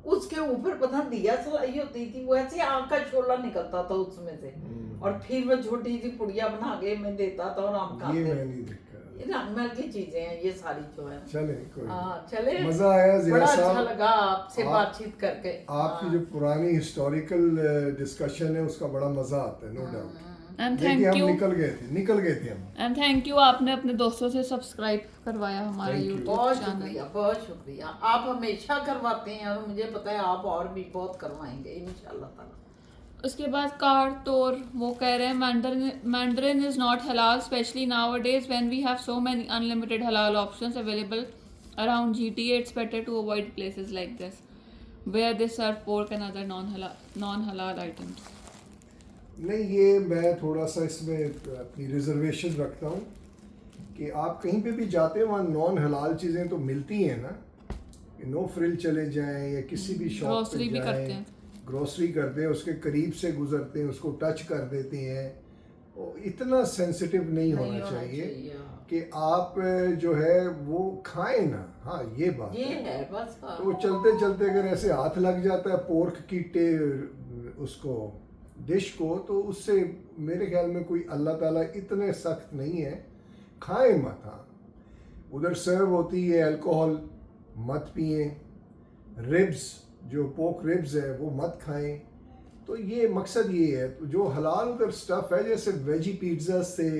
उसके ऊपर पता दिया सलाई होती थी, वो ऐसे आग का शोला निकलता था उसमें से, और फिर वो छोटी सी पुड़िया बना के मैं देता था और हम ये खाते मैं थे। नहीं देखा। ये राममहल की चीजें हैं ये सारी जो है। चले कोई हाँ चले, मजा आया जिया बड़ा अच्छा साहब। लगा आपसे बातचीत करके। आपकी जो पुरानी हिस्टोरिकल डिस्कशन है उसका बड़ा मजा आता है, नो डाउट। एंड देखिए थैंक हम यू, निकल गए थे हम। एंड थैंक यू, आपने अपने दोस्तों से सब्सक्राइब करवाया हमारा Thank you. यूट्यूब बहुत चैनल। शुक्रिया, बहुत शुक्रिया। आप हमेशा करवाते हैं और मुझे पता है आप और भी बहुत करवाएंगे इंशाल्लाह ताला। उसके बाद कार तोर वो कह रहे हैं मैंडरिन इज नॉट हलाल specially nowadays when we have so many unlimited हलाल options available around GTA. It's better to avoid places like this where they serve pork and other non हलाल आइटम्स। नहीं, ये मैं थोड़ा सा इसमें अपनी रिजर्वेशन रखता हूँ कि आप कहीं पे भी जाते हैं वहाँ नॉन हलाल चीज़ें तो मिलती हैं ना, नो फ्रिल चले जाएं या किसी भी शॉप ग्रोसरी पे भी करते जाएं, हैं। ग्रोसरी करते हैं, उसके करीब से गुजरते हैं, उसको टच कर देते हैं, वो इतना सेंसिटिव नहीं होना चाहिए कि आप जो है वो खाएं ना। हाँ ये बात ये है। है बस। हाँ। तो वो चलते चलते अगर ऐसे हाथ लग जाता है पोर्क की उसको डिश को, तो उससे मेरे ख्याल में कोई अल्लाह ताला इतने सख्त नहीं है, खाएं मत। हाँ, उधर सर्व होती है अल्कोहल, मत पिए। रिब्स, जो पोक रिब्स है वो मत खाएं। तो ये मकसद ये है। तो जो हलाल उधर स्टफ़ है, जैसे वेजी पिज़्ज़ास थे,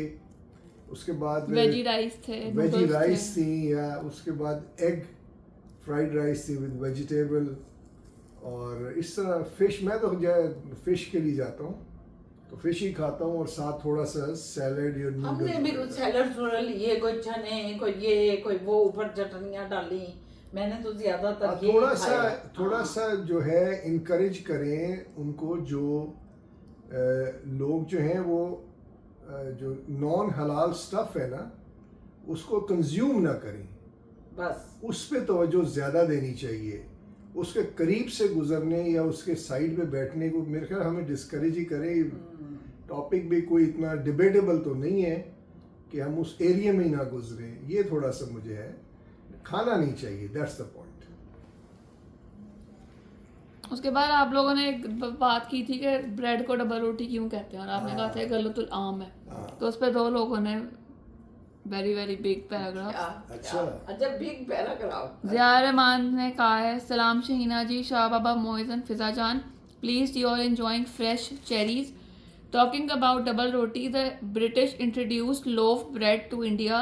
उसके बाद वेजी राइस थे, वेजी noodles राइस थे। थी, या उसके बाद एग फ्राइड राइस थी विद वेजिटेबल, और इस तरह फिश। मैं तो फिश के लिए जाता हूँ, तो फिश ही खाता हूँ, और साथ थोड़ा सा सैलड या हमने भी कुछ सैलड लिए, कोई चने, कोई ये, कोई वो, ऊपर चटनियाँ डाली। मैंने तो ज्यादातर ये खाया। थोड़ा सा जो है इनकरेज करें उनको, जो लोग जो हैं वो जो नॉन हलाल स्टफ़ है ना, उसको कंज्यूम ना करें। बस उस पे तवज्जो ज़्यादा देनी चाहिए। उसके करीब से गुजरने या उसके साइड पे बैठने को मेरे ख्याल हमें डिस्करेज ही करें। टॉपिक भी कोई इतना डिबेटेबल तो नहीं है कि हम उस एरिया में ही ना गुजरें। ये थोड़ा सा मुझे है, खाना नहीं चाहिए, दैट्स द पॉइंट। उसके बाद आप लोगों ने एक बात की थी कि ब्रेड को डबल रोटी क्यों कहते हैं, और आपने कहा था गलतुल आम है। तो उस पर 2 लोगों ने वेरी वेरी बिग पैराग्राफ। अच्छा, बिग पैराग्राफ। ज़िया रहमान ने कहा है, सलाम शहीना जी, शाह बाबा मोइज़ एंड फिज़ा जान, please you are enjoying fresh cherries. Talking about double roti, the British introduced loaf bread to India.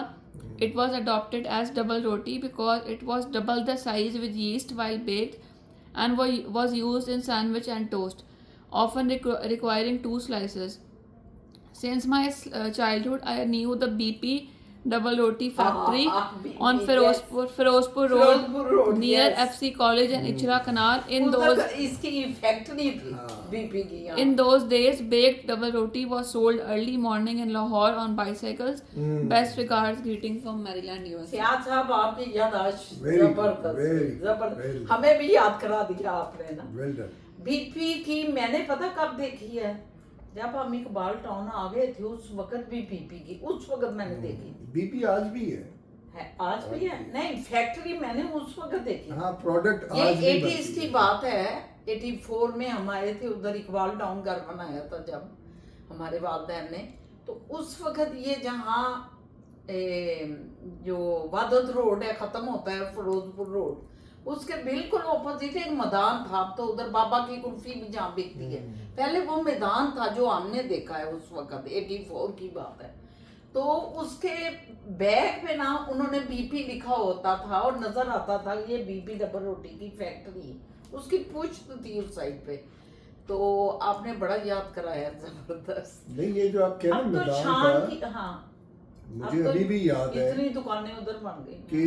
It was adopted as double roti because it was double the size with yeast while baked, and was used in sandwich and toast, often requiring 2 slices. Since my childhood, I knew the BP double roti factory on Firozpur Road near FC College and Ichra Canal. इसकी फैक्ट्री थी बीपी की। In those days, baked double roti was sold early morning in Lahore on bicycles. Best regards, greeting from Maryland, USA. सियाद साहब, आपकी याददाश्त Very good, जबरदस्त, very जबरदस्त। हमें भी याद करा दिया आपने ना। Well done. बीपी की मैंने पता कब देखी है, जब हम इकबाल टाउन आ गए थे, उस वक्त भी बीपी की, उस वक्त मैंने देखी। बीपी आज भी है, आज भी है? नहीं, फैक्ट्री मैंने उस वक्त देखी। हाँ, प्रोडक्ट ये आज भी 80s की बात है। 84 में हम आए थे उधर, इकबाल टाउन घर बनाया था जब हमारे वालिदैन ने। तो उस वक्त ये जहाँ जो वादत रोड है खत्म होता है, फिरोजपुर रोड, उसके बिल्कुल ऑपोजिट एक मैदान था। अब तो उधर बाबा की कुल्फी भी जहाँ बिकती है, पहले वो मैदान था जो हमने देखा है उस वक्त। 84 की बात है। तो उसके बैग पे ना उन्होंने बीपी लिखा होता था, और नजर आता था ये बीपी डबल रोटी की फैक्ट्री, उसकी पुश्त थी उस साइड पे। तो आपने बड़ा याद कराया, जबरदस्त। नहीं, ये जो आप कह रहे हैं अब तो मैदान शाम का, की, हाँ, मुझे अभी भी याद है इतनी दुकानें उधर बन गई कि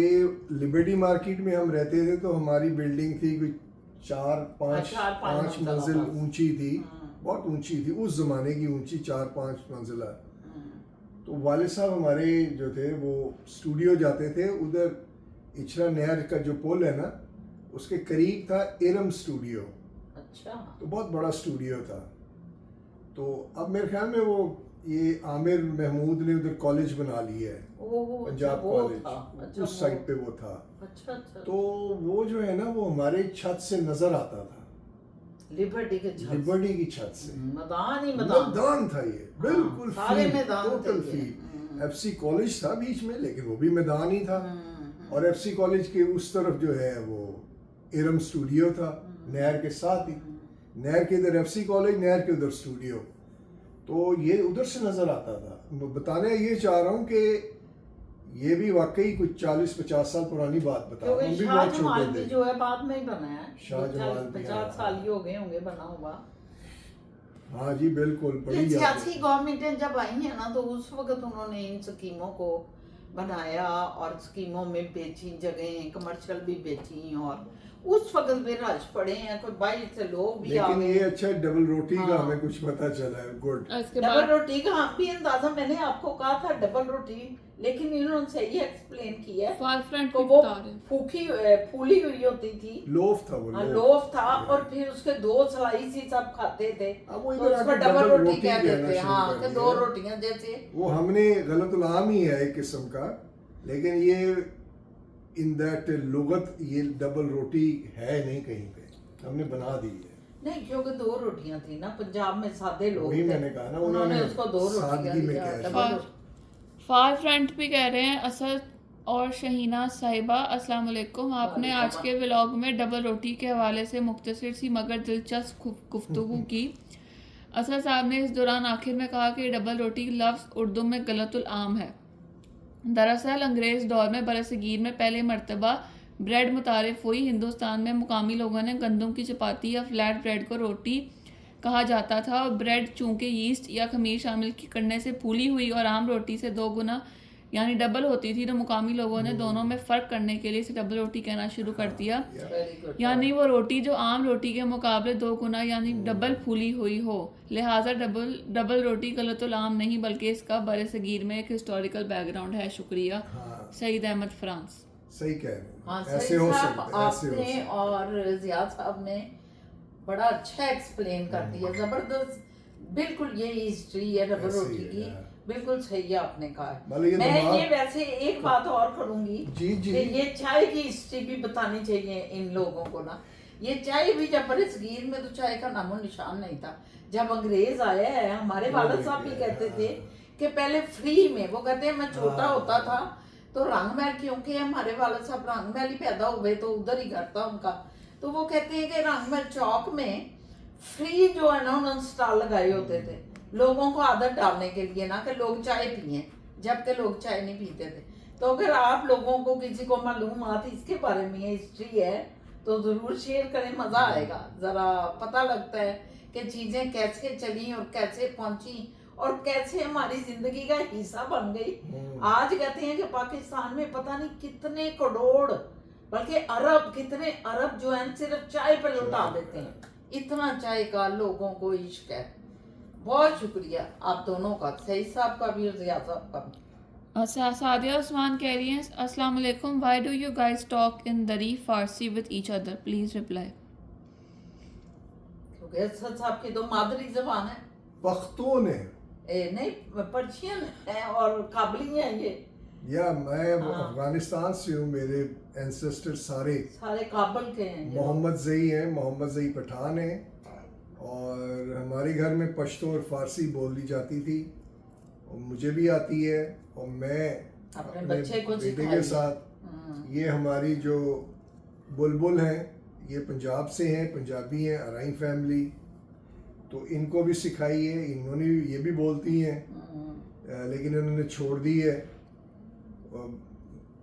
लिबर्टी मार्केट में हम रहते थे, तो हमारी बिल्डिंग थी कोई 4-5 मंजिल ऊंची थी, बहुत ऊंची थी उस जमाने की, ऊंची 4-5 मंजिला। तो वाले साहब हमारे जो थे वो स्टूडियो जाते थे उधर। इचरा नहर का जो पुल है ना, उसके करीब था एरम स्टूडियो। अच्छा। तो बहुत बड़ा स्टूडियो था। तो अब मेरे ख्याल में वो ये आमिर महमूद ने उधर कॉलेज बना लिया है, पंजाब कॉलेज, उस साइड पे वो था। अच्छा अच्छा। तो वो जो है ना, वो हमारे छत से नजर आता था, लिबर्टी के छत, लिबर्टी की छत से। मैदान ही मैदान था ये, बिल्कुल सारे मैदान टोटल फील्ड। एफसी कॉलेज था बीच में, लेकिन वो भी मैदान ही था। और एफसी कॉलेज के उस तरफ जो है वो एरम स्टूडियो था, नहर के साथ ही। नहर के इधर एफसी कॉलेज, नहर के उधर स्टूडियो। तो ये उधर से नजर आता था। मैं बताने ये चाह रहा हूँ कि ये भी वाकई कुछ 40-50 साल पुरानी बात बता रहा हूँ। हम भी बहुत छोटे थे। जो है बाद में ही बना है, शाहजमाल 50 साल ही हो गए होंगे बना हुआ। हाँ जी, बिल्कुल। बड़ी सियासी गवर्नमेंटें जब आई हैं ना, तो उस वक्त उन्होंने इन स्कीमों को बनाया और स्कीमों में बेची, जगहें कमर्शियल भी बेची, और उस वक्त में रश पड़े हैं, कोई 22 से लोग भी आ गए। लेकिन ये अच्छा डबल रोटी का हमें कुछ पता चला है। गुड। डबल रोटी का हम भी अंदाजा, मैंने आपको कहा था डबल रोटी, लेकिन इन्होंने सही एक्सप्लेन किया है। तो वो फूली हुई होती थी, लोफ था वो, लोफ था, और फिर उसके 2 स्लाइस ही सब खाते थे, अब वो तो उसको डबल रोटी कहते थे। हाँ, कि 2 रोटियां जैसे। वो हमने गलतुल-आम ही है एक किस्म का, लेकिन ये इन दैट लुगत ये डबल रोटी है नहीं कहीं पे, हमने बना दी है। नहीं, क्योंकि 2 रोटियां थी ना, पंजाब में सादे लोग वही थे। मैंने कहा ना, उन्होंने उन्होंने उसको 2 रोटियां सादगी में दिया, कह दिया। डबल रोटी। फार फ्रंट भी कह रहे हैं असद और शहीना साहिबा अस्सलाम वालेकुम, आपने आज के व्लॉग में डबल रोटी के हवाले से मुख्तसर सी मगर दिलचस्प गुफ्तगू की। असद साहब ने इस दौरान आखिर में कहा कि डबल रोटी लफ्ज़ उर्दू में गलतुल आम है। दरअसल अंग्रेज़ दौर में बरसगीर में पहले मरतबा ब्रेड मुतारिफ हुई। हिंदुस्तान में मुकामी लोगों ने गंदम की चपाती या फ्लैट ब्रेड को रोटी कहा जाता था, और ब्रेड चूंकि यीस्ट या खमीर शामिल करने से फूली हुई और आम रोटी से 2 गुना यानी डबल होती थी, तो मुकामी लोगों ने दोनों में फ़र्क करने के लिए इसे डबल रोटी कहना शुरू कर दिया। Very good. यानी वो रोटी जो आम रोटी के मुकाबले 2 गुना यानी डबल फूली हुई हो, लिहाजा डबल रोटी गलतुल आम नहीं बल्कि इसका बरसगीर में एक हिस्टोरिकल बैकग्राउंड है। शुक्रिया। हाँ। सईद अहमद फ्रांस। सही कह रहे हैं, हाँ, ऐसे सही हो साहब, सकता है, ऐसे हो आपने सकता है। और जियाद साहब ने बड़ा अच्छा एक्सप्लेन कर दिया, जबरदस्त। बिल्कुल ये हिस्ट्री है डबल ऐसे ही रोटी है, की, हाँ। बिल्कुल सही है आपने कहा। मतलब ये मैं दिमाग- ये वैसे एक बात और करूंगी जी, जी। कि ये चाय की हिस्ट्री भी बतानी चाहिए इन लोगों को ना। ये चाय भी जब बरसगीर में तो चाय का नामो निशान नहीं था। जब अंग्रेज आया है, हमारे वालिद साहब भी कहते थे कि पहले फ्री में, वो कहते हैं मैं छोटा हाँ। होता था तो रंगमहल, क्योंकि हमारे वालिद साहब रंगमहल ही पैदा हुए तो उधर ही घर था उनका, तो वो कहते हैं कि रंगमहल चौक में फ्री जो है ना उन्होंने स्टॉल लगाए होते थे लोगों को आदत डालने के लिए ना, कि लोग चाय पिए, जबकि लोग चाय नहीं पीते थे। तो अगर आप लोगों को किसी को मालूमात इसके बारे में हिस्ट्री है तो जरूर शेयर करें, मजा आएगा। जरा पता लगता है कि चीजें कैसे चली और कैसे पहुंची और कैसे हमारी जिंदगी का हिस्सा बन गई। आज कहते हैं कि पाकिस्तान में पता नहीं कितने करोड़ बल्कि अरब, कितने अरब जो है सिर्फ चाय पर लुटा देते हैं। इतना चाय का लोगों को इश्क है। बहुत शुक्रिया आप दोनों का, सही साहब का भी और जियाद साहब का भी। सादिया उस्मान कह रही हैं अस्सलाम वालेकुम, why do you guys talk in Dari Farsi with each other, please reply. क्योंकि असद साहब की तो मादरी जबान है। पख्तून है नहीं, पर्शियन है और काबली है ये, या मैं हाँ। अफगानिस्तान से हूँ, मेरे एंसेस्टर सारे सारे काबल के हैं ये। मोहम्मद जई हैं, मोहम्मद जई पठान हैं, और हमारे घर में पश्तो और फारसी बोली जाती थी और मुझे भी आती है, और मैं अपने अपने बच्चे को बेटे सिखाइए। के साथ। ये हमारी जो बुलबुल हैं ये पंजाब से हैं, पंजाबी हैं, अराई फैमिली, तो इनको भी सिखाई है। इन्होंने ये भी बोलती हैं, लेकिन इन्होंने छोड़ दी है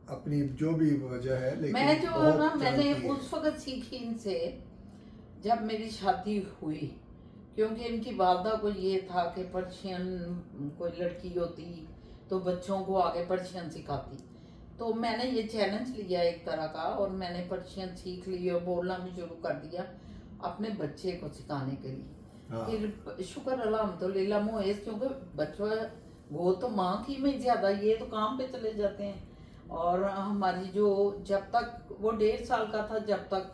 अपनी जो भी वजह है, लेकिन मैं जो बहुत ना मैंने जानती है। उस वक्त सीखी इनसे जब मेरी शादी हुई, क्योंकि इनकी वालदा को ये था कि पर्शियन कोई लड़की होती तो बच्चों को आगे पर्शियन सिखाती। तो मैंने ये चैलेंज लिया एक तरह का, और मैंने पर्शियन सीख ली और बोलना भी शुरू कर दिया अपने बच्चे को सिखाने के लिए। हाँ। फिर शुक्र अल्हम्दुलिल्लाह मुएज, क्योंकि बच्चों वो तो माँ की में ज़्यादा, ये तो काम पे चले जाते हैं। और हमारी जो जब तक वो 1.5 साल का था जब तक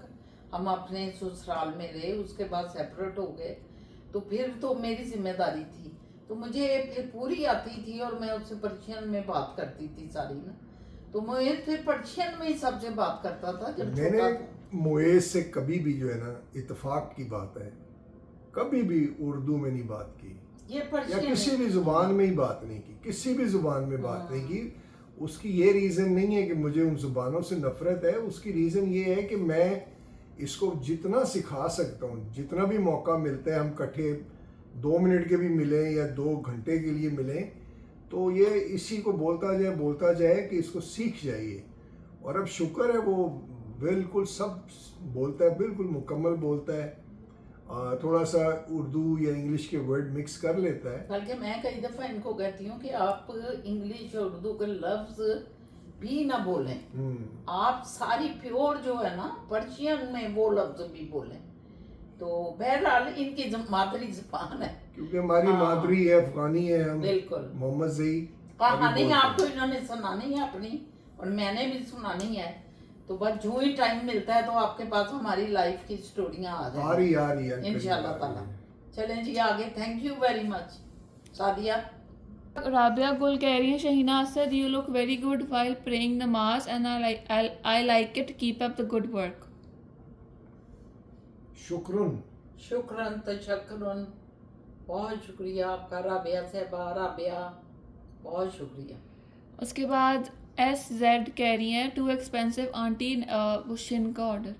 हम अपने ससुराल में रहे, उसके बाद सेपरेट हो गए, तो फिर तो मेरी जिम्मेदारी थी, तो मुझे फिर पूरी आती थी और मैं उससे पर्शियन में बात करती थी सारी ना, तो मैं फिर पर्शियन में ही सबसे बात करता था जब छोटा मैंने था। मुएज से कभी भी जो है ना, इत्तेफाक की बात है, कभी भी उर्दू में नहीं बात की ये या पर्शियन किसी है। भी जुबान में ही बात नहीं की, किसी भी जुबान में बात नहीं की। उसकी ये रीज़न नहीं है कि मुझे उन जुबानों से नफरत है, उसकी रीज़न ये है कि मैं इसको जितना सिखा सकता हूँ, जितना भी मौका मिलता है, हम इकट्ठे 2 मिनट के भी मिलें या 2 घंटे के लिए मिलें, तो ये इसी को बोलता जाए कि इसको सीख जाइए। और अब शुक्र है वो बिल्कुल सब बोलता है, बिल्कुल मुकम्मल बोलता है, थोड़ा सा उर्दू या इंग्लिश के वर्ड मिक्स कर लेता है। बल्कि मैं कई दफ़ा इनको कहती हूँ कि आप इंग्लिश और उर्दू के लफ्ज़ भी ना बोलें, आप सारी प्योर जो है ना पर्शियन में वो लफ्ज़ भी बोलें। तो बहरहाल इनकी मादरी ज़बान है, क्योंकि हमारी हाँ। मादरी है, अफगानी है, हम बिल्कुल। मोहम्मद जई कहानी आपको इन्होंने सुनानी है अपनी, और मैंने भी सुनानी है, तो बस जो ही टाइम मिलता है तो आपके पास हमारी लाइफ की स्टोरियाँ आ आ जाएंगी रही है इंशाल्लाह ताला। चलें जी आगे, thank you very much Sadia. Rabia Gul कह रही हैं Shaheena Asad, you look very good while praying नमाज and I like it, keep up the good work. शुक्रुन। शुक्रन तशक्कुरन, बहुत शुक्रिया आपका राबिया साहबा, राबिया बहुत शुक्रिया। उसके बाद SZ कह रही हैं टू एक्सपेंसिव आंटी, वो शिन का order.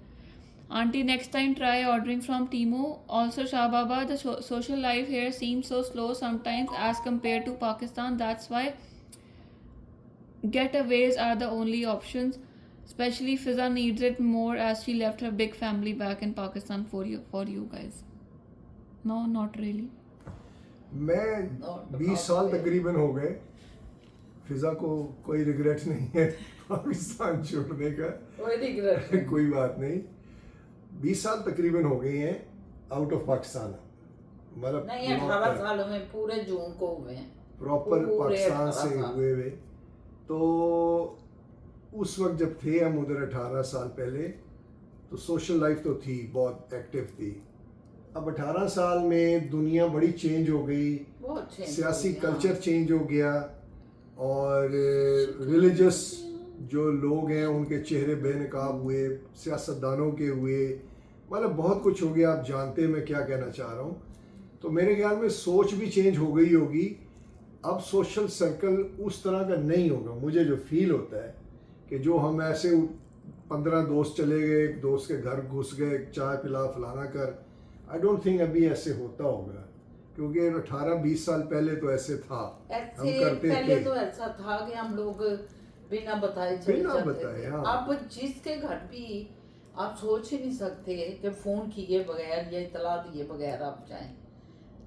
Aunty next time try ordering from Temu. Also Shah Baba the social life here seem so slow sometimes as compare to Pakistan, that's why getaways are the only options, especially Fiza needs it more as she left her big family back in Pakistan for you guys. No, not really. मैं 20 साल तकरीबन हो गए, फिजा को कोई रिग्रेट नहीं है पाकिस्तान छोड़ने का, कोई रिग्रेट नहीं। कोई बात नहीं। 20 साल तकरीबन हो गए हैं आउट ऑफ पाकिस्तान, मतलब नहीं 18 सालों में पूरे जून को हुए हैं, प्रॉपर पूरे पाकिस्तान 18 से साल। हुए। तो उस वक्त जब थे हम उधर 18 साल पहले, तो सोशल लाइफ तो थी, बहुत एक्टिव थी। अब 18 साल में दुनिया बड़ी चेंज हो गई, बहुत change सियासी हो गया। कल्चर चेंज हो गया, और रिलीजियस जो लोग हैं उनके चेहरे बेनकाब हुए, सियासतदानों के हुए, मतलब बहुत कुछ हो गया। आप जानते हैं मैं क्या कहना चाह रहा हूँ। तो मेरे ख्याल में सोच भी चेंज हो गई होगी। अब सोशल सर्कल उस तरह का नहीं होगा। मुझे जो फील होता है कि जो हम ऐसे 15 दोस्त चले गए, एक दोस्त के घर घुस गए, चाय पिला फलाना कर, आई डोंट थिंक अभी ऐसे होता होगा, क्योंकि 18-20 साल पहले तो ऐसे था, हम ऐसे करते पहले थे। तो ऐसा था कि हम लोग बिना बताए चले बिना जाते बताए, थे। हाँ। अब जिसके घर भी आप सोच ही नहीं सकते कि फोन किए बगैर या इतला दिए बगैर आप जाएं।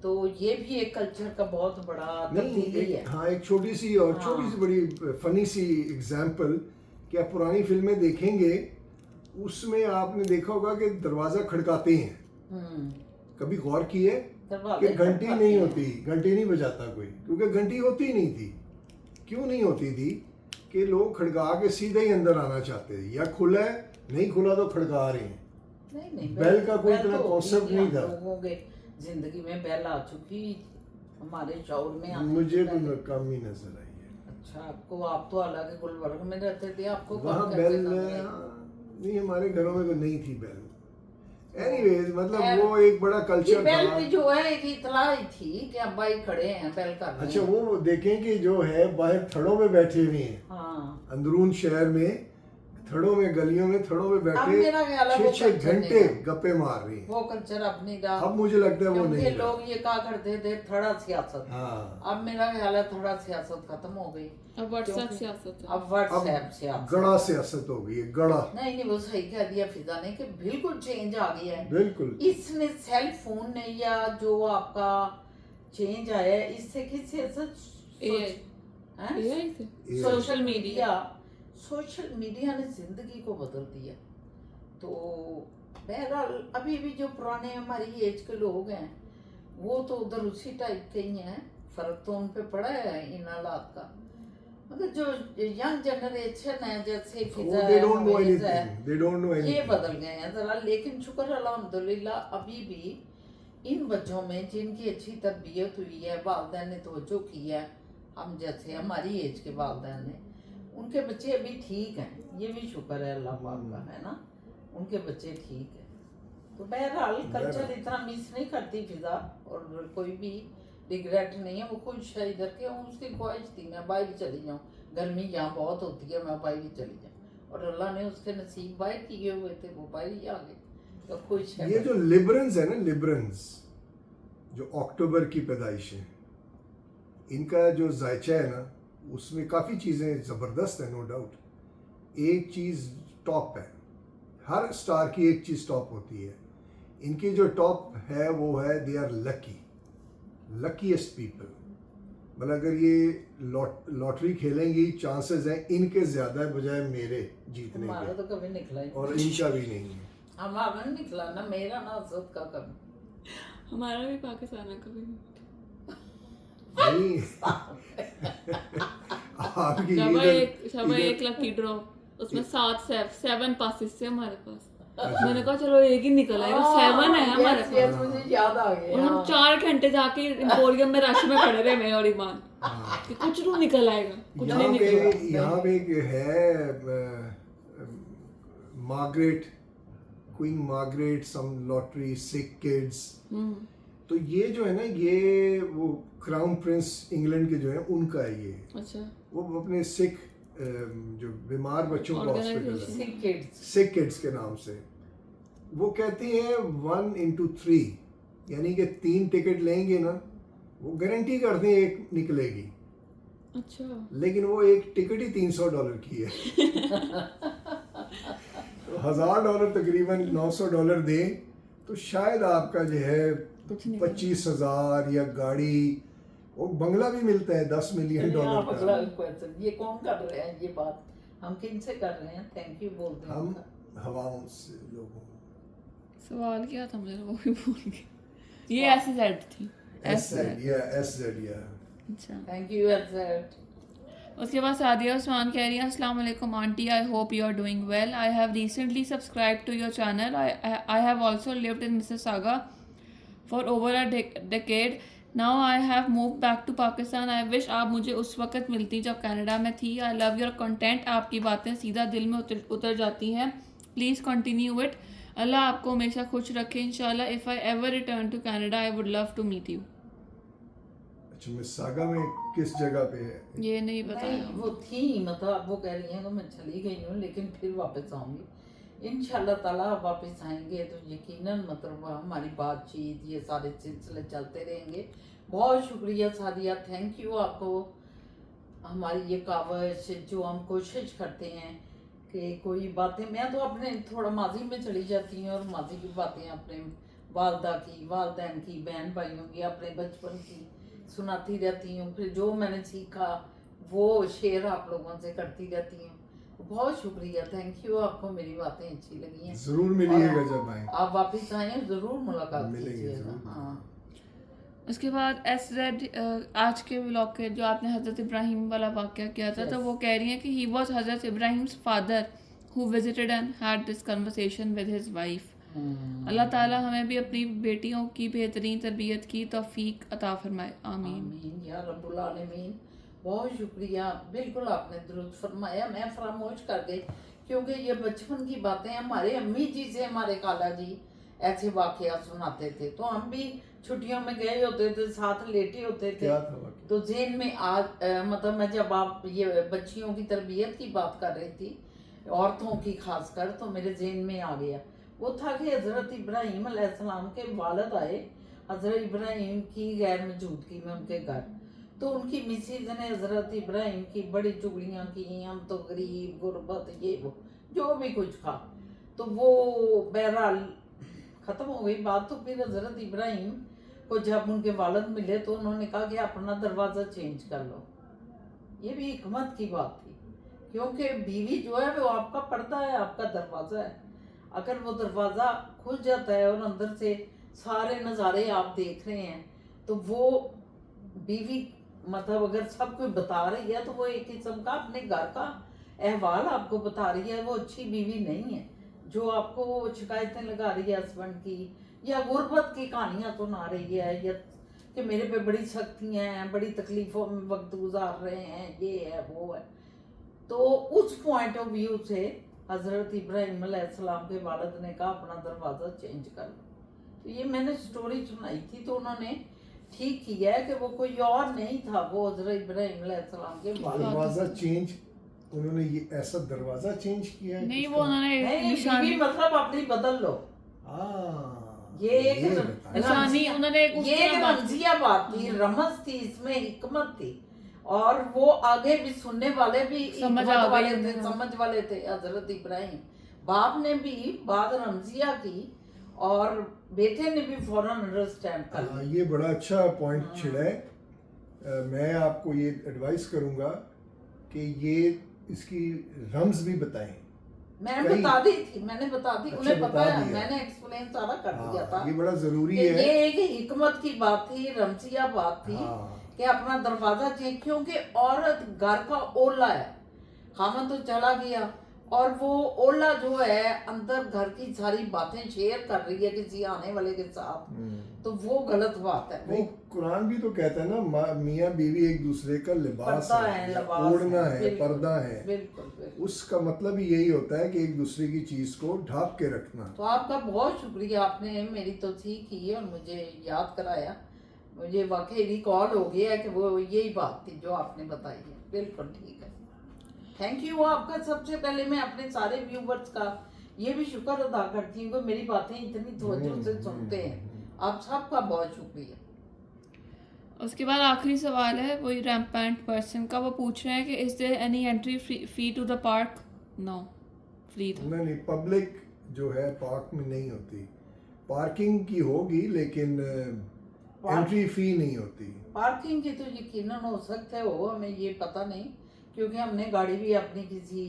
तो ये भी एक कल्चर का बहुत बड़ा नहीं, तब्दीली है। हाँ, एक छोटी सी बड़ी फनी सी एग्जाम्पल कि आप पुरानी फिल्में देखेंगे, उसमें आपने देखा होगा कि दरवाज़ा खड़काते हैं। कभी गौर किए दरवाजे कि घंटी खड़काते नहीं हैं। होती, घंटी नहीं बजाता कोई, क्योंकि घंटी होती नहीं थी। क्यों नहीं होती थी? कि लोग खड़का के सीधे ही अंदर आना चाहते थे, या खुला है, नहीं खुला तो खड़का रहे हैं। नहीं बेल का कोई बेल इतना तो कॉन्सेप्ट होती नहीं है, था। हम लोगों के जिंदगी में बेल आ चुकी, हमारे शौर में आने मुझे से तो पहले। कम ही नजर आई है। अच्छा, आपको, आप तो हालांकि गुलबर्ग में रहते थे, आपको कौन वहाँ कहते बेल नजर आई? नहीं, हमारे घरों में तो नहीं थी बेल। एनीवेज, मतलब खैर, वो एक बड़ा ये कल्चर बेल था। भी जो है एक इतला ही थी कि अब भाई खड़े हैं, बेल कर रहे अच्छा, हैं। वो देखें कि जो है बाहर थड़ों में बैठे हुए हैं, हाँ, अंदरून शहर में थड़ों में, गलियों में थड़ों में अब बैठे मेरा ख्याल है वो 6-6 कल्चर घंटे नहीं है। गप्पे मार रही हैं। वो कल्चर अब नहीं रहा, अब मुझे लगता है वो क्योंकि नहीं रहा। लोग ये कहा करते थे थोड़ा सियासत। हाँ, अब मेरा ख्याल है थोड़ा सियासत खत्म हो गई। अब व्हाट्सएप क्योंकि सियासत है। अब व्हाट्सएप सियासत। गड़ा सियासत हो गई है, गड़ा। नहीं, वो सही कह दिया फिजा ने कि बिल्कुल चेंज आ गया है। बिल्कुल। इसने सेल फोन ने या जो आपका चेंज आया है, इससे की सियासत AI AI से सोशल मीडिया, सोशल मीडिया ने जिंदगी को बदल दिया। तो बहरहाल अभी भी जो पुराने हमारी एज के लोग हैं वो तो उधर उसी टाइप के ही हैं, फर्क तो उन पे पड़ा है इन हालात का। मगर जो यंग जनरेशन है, जैसे फिजा they don't know हमीज है, anything. They don't know ये anything. बदल गए हैं जरा। लेकिन शुक्र अल्हम्दुलिल्लाह अभी भी इन बच्चों में जिनकी अच्छी तरबियत हुई है, वालिदैन ने तवज्जो की है, हम जैसे हमारी एज के वालिदैन ने, उनके बच्चे अभी ठीक हैं। ये भी शुक्र है अल्लाह पाक का, है ना, उनके बच्चे ठीक है। तो बहरहाल कल्चर इतना मिस नहीं करती फिजा, और कोई भी रिग्रेट नहीं है। वो खुश है इधर के, उसकी ख्वाहिश थी मैं बाहर चली जाऊँ, गर्मी यहाँ बहुत होती है, मैं बाहर चली जाऊँ, और अल्लाह ने उसके नसीब बाहर किए हुए थे, वो बाहर ही आ गए। तो खुश है। ये जो लिबरन्स है ना, लिबरन्स जो अक्टूबर की पैदाइश है, इनका जो जायचा है ना, उसमें काफ़ी चीज़ें ज़बरदस्त है, नो डाउट। एक चीज़ टॉप है, हर स्टार की एक चीज़ टॉप होती है। इनकी जो टॉप है वो है दे आर लकीएस्ट पीपल। मतलब अगर ये लॉटरी खेलेंगी, चांसेस हैं इनके ज़्यादा है बजाय मेरे जीतने हमारा के, तो कभी निकला ही और इनका भी नहीं है। हमारा नहीं निकला ना, मेरा ना असद का कभी। हमारा भी पाकिस्तान है कभी नहीं आपकी शबा एक लकी ड्रॉ, उसमें 7 पासिस थे हमारे पास। मैंने कहा चलो एक ही निकल आएगा, 7 है हमारे पास। यस, मुझे याद आ गया। और हम 4 घंटे जाके एम्पोरियम में रश में खड़े रहे, मैं और ईमान, कि कुछ तो निकल आएगा, कुछ नहीं निकला। यहाँ पे एक है मार्गरेट क्वीन मार्गरेट, सम लॉटरी, सिक किड्स। हम्म, तो ये जो है ना, ये वो क्राउन प्रिंस इंग्लैंड के जो है उनका है ये। अच्छा, वो अपने सिख जो बीमार बच्चों का हॉस्पिटल है, Organization। सिक किड्स। सिक किड्स के नाम से, वो कहती हैं 1 into 3, यानी कि 3 टिकट लेंगे ना, वो गारंटी करते हैं एक निकलेगी, अच्छा, लेकिन वो एक टिकट ही $300 की है। तो $1000 तकरीबन $900 दे तो शायद आपका जो है कुछ नहीं 25,000 या गाड़ी, वो बंगला भी मिलता है $10 मिलियन आप अगला का। क्वेश्चन, ये कौन कर रहे हैं ये बात, हम किन से कर रहे हैं? थैंक यू बोलते हैं। हम हवाओं से लोगों सवाल क्या था मेरा, वो भी भूल गई। ये SZ थी, SZ या अच्छा। Thank you FZ. उसके बाद सादिया उस्मान कह रही है अस्सलाम वालेकुम aunty, I hope you are doing well. I have recently subscribe to your channel. I have also lived in Mississauga for over a decade. Now I have move back to Pakistan. I wish आप मुझे उस वक्त मिलती जब कनाडा में थी। आई लव योर कंटेंट, आपकी बातें सीधा दिल में उतर जाती हैं। Please continue it. अल्लाह आपको हमेशा खुश रखे इंशाल्लाह। If I ever return to Canada I would love to meet you. अच्छा, मिसिसागा में किस जगह पे है? ये नहीं बताया। नहीं वो थी, मतलब वो कह रही हैं कि मैं चली गई हूँ लेकिन फिर वापस आऊँगी इंशाल्लाह ताला। वापस आएंगे तो यकीनन मतलब हमारी बातचीत ये सारे सिलसिले चलते रहेंगे। बहुत शुक्रिया सादिया, थैंक यू आपको। हमारी ये कावश जो हम कोशिश करते हैं कि कोई बातें, मैं तो अपने थोड़ा माजी में चली जाती हूँ और माजी की बातें अपने वालदा की, वालदैन की, बहन भाइयों की, अपने बचपन की सुनाती रहती हूँ। फिर जो मैंने सीखा वो शेयर आप लोगों से करती रहती हूँ। बहुत शुक्रिया, थैंक यू, आपको मेरी बातें अच्छी लगी हैं। जरूर मिलिएगा और जब आए। आप वापस आए जरूर मुलाकात मिलेंगे कीजिएगा। जरूर। हाँ, उसके बाद SZ आज के व्लॉग के जो आपने हज़रत इब्राहिम वाला वाक़या किया था, तो वो कह रही हैं कि ही वॉज हज़रत Ibrahim's father who visited and had this conversation with his wife. अल्लाह ताला हमें भी अपनी बेटियों की बेहतरीन तरबियत की तौफीक अता फरमाए, आमीन। आमीन या रब्बुल आलमीन। बहुत शुक्रिया, बिल्कुल आपने दुरुस्त फरमाया। मैं फरामोश कर गई क्योंकि ये बचपन की बातें हमारे अम्मी जी से हमारे खाला जी ऐसे वाक़यात सुनाते थे, तो हम भी छुट्टियों में गए होते थे, साथ लेटे होते थे। क्या था वाकई? तो जेन में आज मतलब मैं जब आप ये बच्चियों की तरबियत की बात कर रही थी, औरतों की खासकर, तो मेरे जेन में आ गया वो था कि हज़रत इब्राहीम अलैहिस्सलाम के वालिद आए हज़रत इब्राहीम की गैर मौजूदगी में उनके घर। तो उनकी मिसेज ने हज़रत इब्राहीम की बड़ी चुगलियाँ की, हम तो गरीब गुरबत ये वो जो भी कुछ था। तो वो बहरहाल ख़त्म हो गई बात। तो फिर हज़रत इब्राहीम को जब उनके वालिद मिले तो उन्होंने कहा कि अपना दरवाज़ा चेंज कर लो। ये भी हिकमत की बात थी क्योंकि बीवी जो है वो आपका पर्दा है, आपका दरवाज़ा है। अगर वो दरवाज़ा खुल जाता है और अंदर से सारे नज़ारे आप देख रहे हैं तो वो बीवी मतलब अगर सब कोई बता रही है तो वो एक किस्म का अपने घर का अहवाल आपको बता रही है। वो अच्छी बीवी नहीं है जो आपको शिकायतें लगा रही है हस्बैंड की, या गुर्बत की कहानियाँ सुना रही है, या कि मेरे पे बड़ी सख्तियाँ हैं, बड़ी तकलीफ़ों में वक्त गुजार रहे हैं, ये है वो है। तो उस पॉइंट ऑफ व्यू से हज़रत इब्राहीम अलैहिस्सलाम के वालिद ने कहा अपना दरवाज़ा चेंज कर लो। तो ये मैंने स्टोरी सुनाई थी तो उन्होंने ठीक किया है कि वो कोई और नहीं था, वो हज़रत इब्राहीम अलैहिस्सलाम के वालिद। दरवाजा चेंज, उन्होंने ये ऐसा दरवाजा चेंज किया है? नहीं, किसका? वो उन्होंने नहीं, निशानी बीवी मतलब अपनी बदल लो। ये एक बताया। निशानी उन्होंने एक ये एक रमजिया बात थी, रमज थी, इसमें हिकमत थी। और वो आगे भी सुनने वाले भी समझ हिकमत आ गए वाले थे, उन्हें। समझ वाले थे। हजरत इब्राहिम बाप ने भी बात रमजिया की और बेटे ने भी फौरन अंडरस्टैंड कर हाँ, लिया। ये बड़ा अच्छा पॉइंट छिड़ा है। मैं आपको ये एडवाइस करूंगा कि ये इसकी रम्ज भी बताएं। मैंने कई- बता दी थी, मैंने बता दी, अच्छा, उन्हें पता बता है, दिया। मैंने एक्सप्लेन सारा कर दिया था ये बड़ा जरूरी कि है। ये एक हिकमत की बात थी, रमजिया बात थी हाँ। कि अपना दरवाजा चेंज, क्योंकि औरत घर का ओला है, खामन तो चला गया और वो ओला जो है अंदर घर की सारी बातें शेयर कर रही है किसी आने वाले के साथ, तो वो गलत बात है। नहीं, वो कुरान भी तो कहता है ना, मियाँ बीवी एक दूसरे का लिबास पर्दा है, है, लिबास ओढ़ना है, बिल्कुल, पर्दा है। बिल्कुल बिल्कुल। उसका मतलब ही यही होता है कि एक दूसरे की चीज को ढांप के रखना। तो आपका बहुत शुक्रिया, आपने मेरी तौसीक की और मुझे याद कराया। मुझे वाकई रिकॉल हो गया है कि वो यही बात थी जो आपने बताई है। बिल्कुल ठीक है, थैंक यू आपका। सबसे पहले मैं अपने सारे व्यूवर्स का ये भी शुक्र अदा करती हूँ कि मेरी बातें इतनी तवज्जो से सुनते हैं। आप सबका बहुत शुक्रिया। उसके बाद आखिरी सवाल है वही रैम्पेंट पर्सन का। वो पूछ रहे हैं कि is there any entry fee to the park? No, free था। नहीं, पब्लिक जो है पार्क में नहीं होती, पार्किंग की होगी लेकिन एंट्री फी नहीं होती। पार्किंग की तो यकीनन हो सकता हो, हमें ये पता नहीं, क्योंकि हमने गाड़ी भी अपनी किसी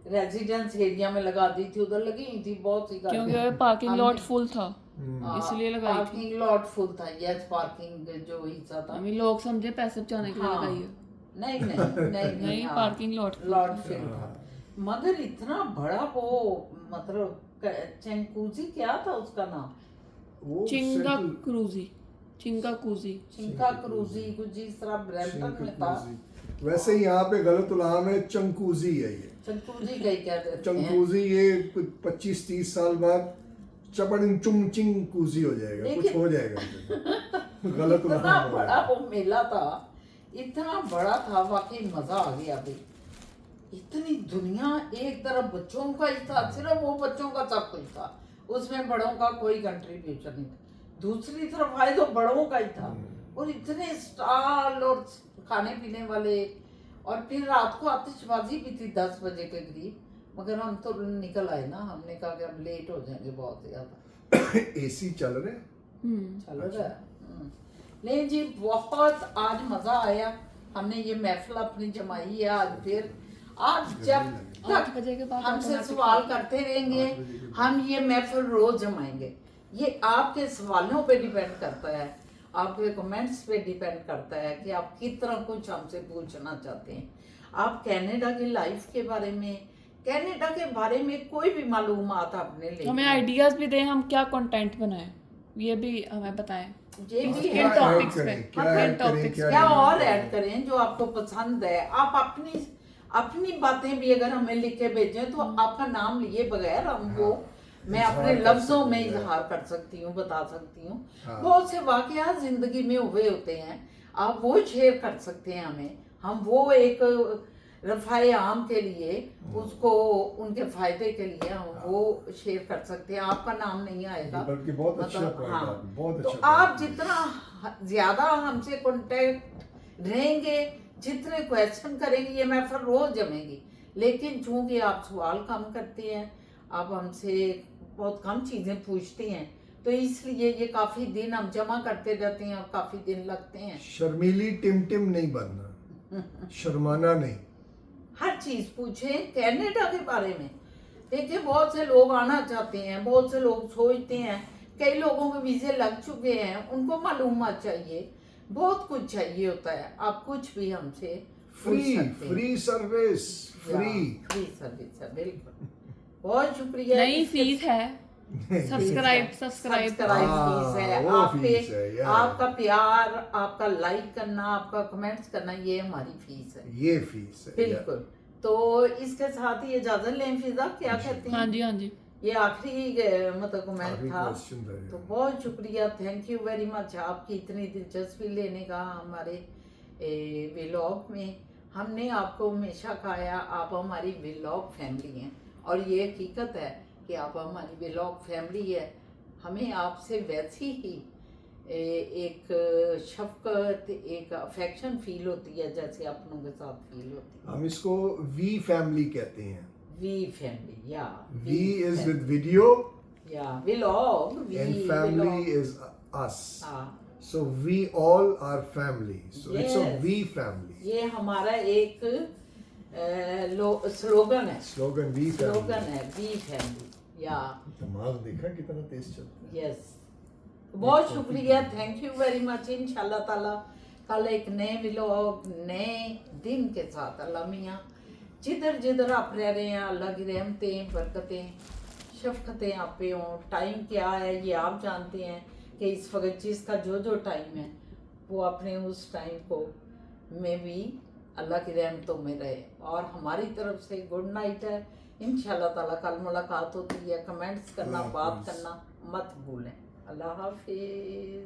रेजिडेंस एरिया में लगा दी थी, उधर लगी हुई थी बहुत सी गाड़ियां। क्योंकि पार्किंग लॉट फुल था, हाँ, इसलिए लगाई थी। पार्किंग लॉट फुल था, यस, पार्किंग जो हिस्सा था। अभी लोग समझे पैसे बचाने के लिए हाँ, लगाई है। नहीं नहीं नहीं नहीं, हाँ, पार्किंग लॉट लॉट फुल था। मगर इतना बड़ा वो, मतलब चंकूजी क्या था उसका नाम? वो चिंगा सेंट्रल- क्रूजी, चिंगा कूजी। चिंका क्रूजी कुछ जिस तरह ब्रैम्पटन में था। वैसे यहाँ पे गलत उलाम है, चंकूजी है ये। चंकूजी कहीं क्या देते हैं। चंकूजी ये 25-30 साल बाद चपड़ चुंग चिंग कूजी हो जाएगा, कुछ हो जाएगा इसमें। गलत इतना उलाम हो बड़ा जाएगा। वो मेला था, इतना बड़ा था, वाकई मजा आ गया भाई। इतनी दुनिया, एक तरफ बच्चों का ही था, सिर्फ वो बच्चों का सब कुछ था, उसमें बड़ों का कोई कंट्रीब्यूशन नहीं था। दूसरी तरफ आए तो बड़ों का ही था, और इतने स्टॉल और खाने पीने वाले, और फिर रात को आतिशबाजी भी थी 10 बजे के करीब। मगर हम तो निकल आए ना, हमने कहा कि अब लेट हो जाएंगे बहुत ज्यादा। एसी चल रहे। चलो रहा है। नहीं जी, बहुत आज मजा आया। हमने ये महफिल अपनी जमाई है आज फिर। आज जब 8 बजे के बाद हमसे automatic सवाल करते रहेंगे, हम ये महफिल रोज जमाएंगे। ये आपके सवालों पे डिपेंड करता है, आपके कमेंट्स पे डिपेंड करता है कि आप कितना कुछ हमसे पूछना चाहते हैं। आप कनाडा की लाइफ के बारे में, कनाडा के बारे में कोई भी मालूमात आपने ले, हमें आइडियाज भी दें, हम क्या कंटेंट बनाएं, ये भी हमें बताएं। ये भी किन है। टॉपिक्स करें, पे, क्या किन ऐड करें, टॉपिक्स क्या क्या नहीं और करें। ऐड करें जो आपको पसंद है। आप अपनी अपनी बातें भी अगर हमें लिख के भेजें तो आपका नाम लिए बगैर हम वो मैं अपने इजहार कर लफ्जों सकते में हैं। इजहार कर सकती हूँ, बता सकती हूँ। हाँ। बहुत से वाकयात जिंदगी में हुए होते हैं, आप वो शेयर कर सकते हैं हमें। हम वो एक रफ़ाए आम के लिए, उसको उनके फायदे के लिए हम वो शेयर कर सकते हैं। आपका नाम नहीं आएगा, बल्कि बहुत अच्छा मतलब, पॉइंट हाँ। आपने, बहुत तो अच्छा आप point जितना ज्यादा हमसे कांटेक्ट रहेंगे, जितने क्वेश्चन करेंगे, ये महफिल रोज जमेगी। लेकिन चूंकि आप सवाल कम करते हैं, आप हमसे बहुत कम चीजें पूछते हैं, तो इसलिए ये काफी दिन हम जमा करते रहते हैं और काफी दिन लगते हैं। शर्मीली टिमटिम नहीं बनना, शर्माना नहीं। हर चीज पूछें कनाडा के बारे में। देखिए, बहुत से लोग आना चाहते हैं, बहुत से लोग सोचते हैं, कई लोगों के वीजे लग चुके हैं, उनको मालूमात चाहिए, बहुत कुछ चाहिए होता है। आप कुछ भी हमसे पूछ फ्री सकते हैं। Free service, free free service है, बिल्कुल। बहुत शुक्रिया। नई फीस है, सब्सक्राइब सब्सक्राइब हाँ, फीस है। वो आप पे फीस है, यार। आपका प्यार, आपका लाइक करना, आपका कमेंट्स करना, ये हमारी फीस है, ये फीस है। बिल्कुल। तो इसके साथ ही इजाजत लें। फिजा क्या कहते हैं? हाँ जी, हाँ जी। ये आखिरी मतलब कमेंट आखिरी था। question था ये। तो बहुत शुक्रिया, थैंक यू वेरी मच आपकी इतनी दिलचस्पी लेने का हमारे व्लॉग में। हमने आपको हमेशा कहा, आप हमारी व्लॉग फैमिली हैं, और ये हकीकत है कि आप हमारी व्लॉग फैमिली है। हमें आपसे वैसी ही एक शफकत, एक अफेक्शन फील होती है जैसे अपनों के साथ फील होती है। हम इसको वी फैमिली कहते हैं। वी फैमिली, या वी इज विद वीडियो या vlog, V and family is us. हाँ, So we all are family. So it's a Yes. we family. ये हमारा एक स्लोगन है, Slogan we स्लोगन family. है, वी फैमिली, या दिमाग देखा कितना तेज चलता है। यस। बहुत शुक्रिया, थैंक यू वेरी मच। इंशाल्लाह ताला कल एक नए व्लॉग, नए दिन के साथ अल्लाह मियाँ जिधर जिधर आप रह रहे हैं अल्लाह की रहमतें बरकतें शफ़क़तें आप पे हों। टाइम क्या है ये आप जानते हैं कि इस वक्त जिसका जो जो टाइम है वो अपने उस टाइम को में भी अल्लाह की रहमतों में रहे। और हमारी तरफ से गुड नाइट है। इंशाल्लाह ताला कल मुलाकात होती है। कमेंट्स करना, अल्लाह बात हाफ़िज़। करना मत भूलें। अल्लाह हाफिज़।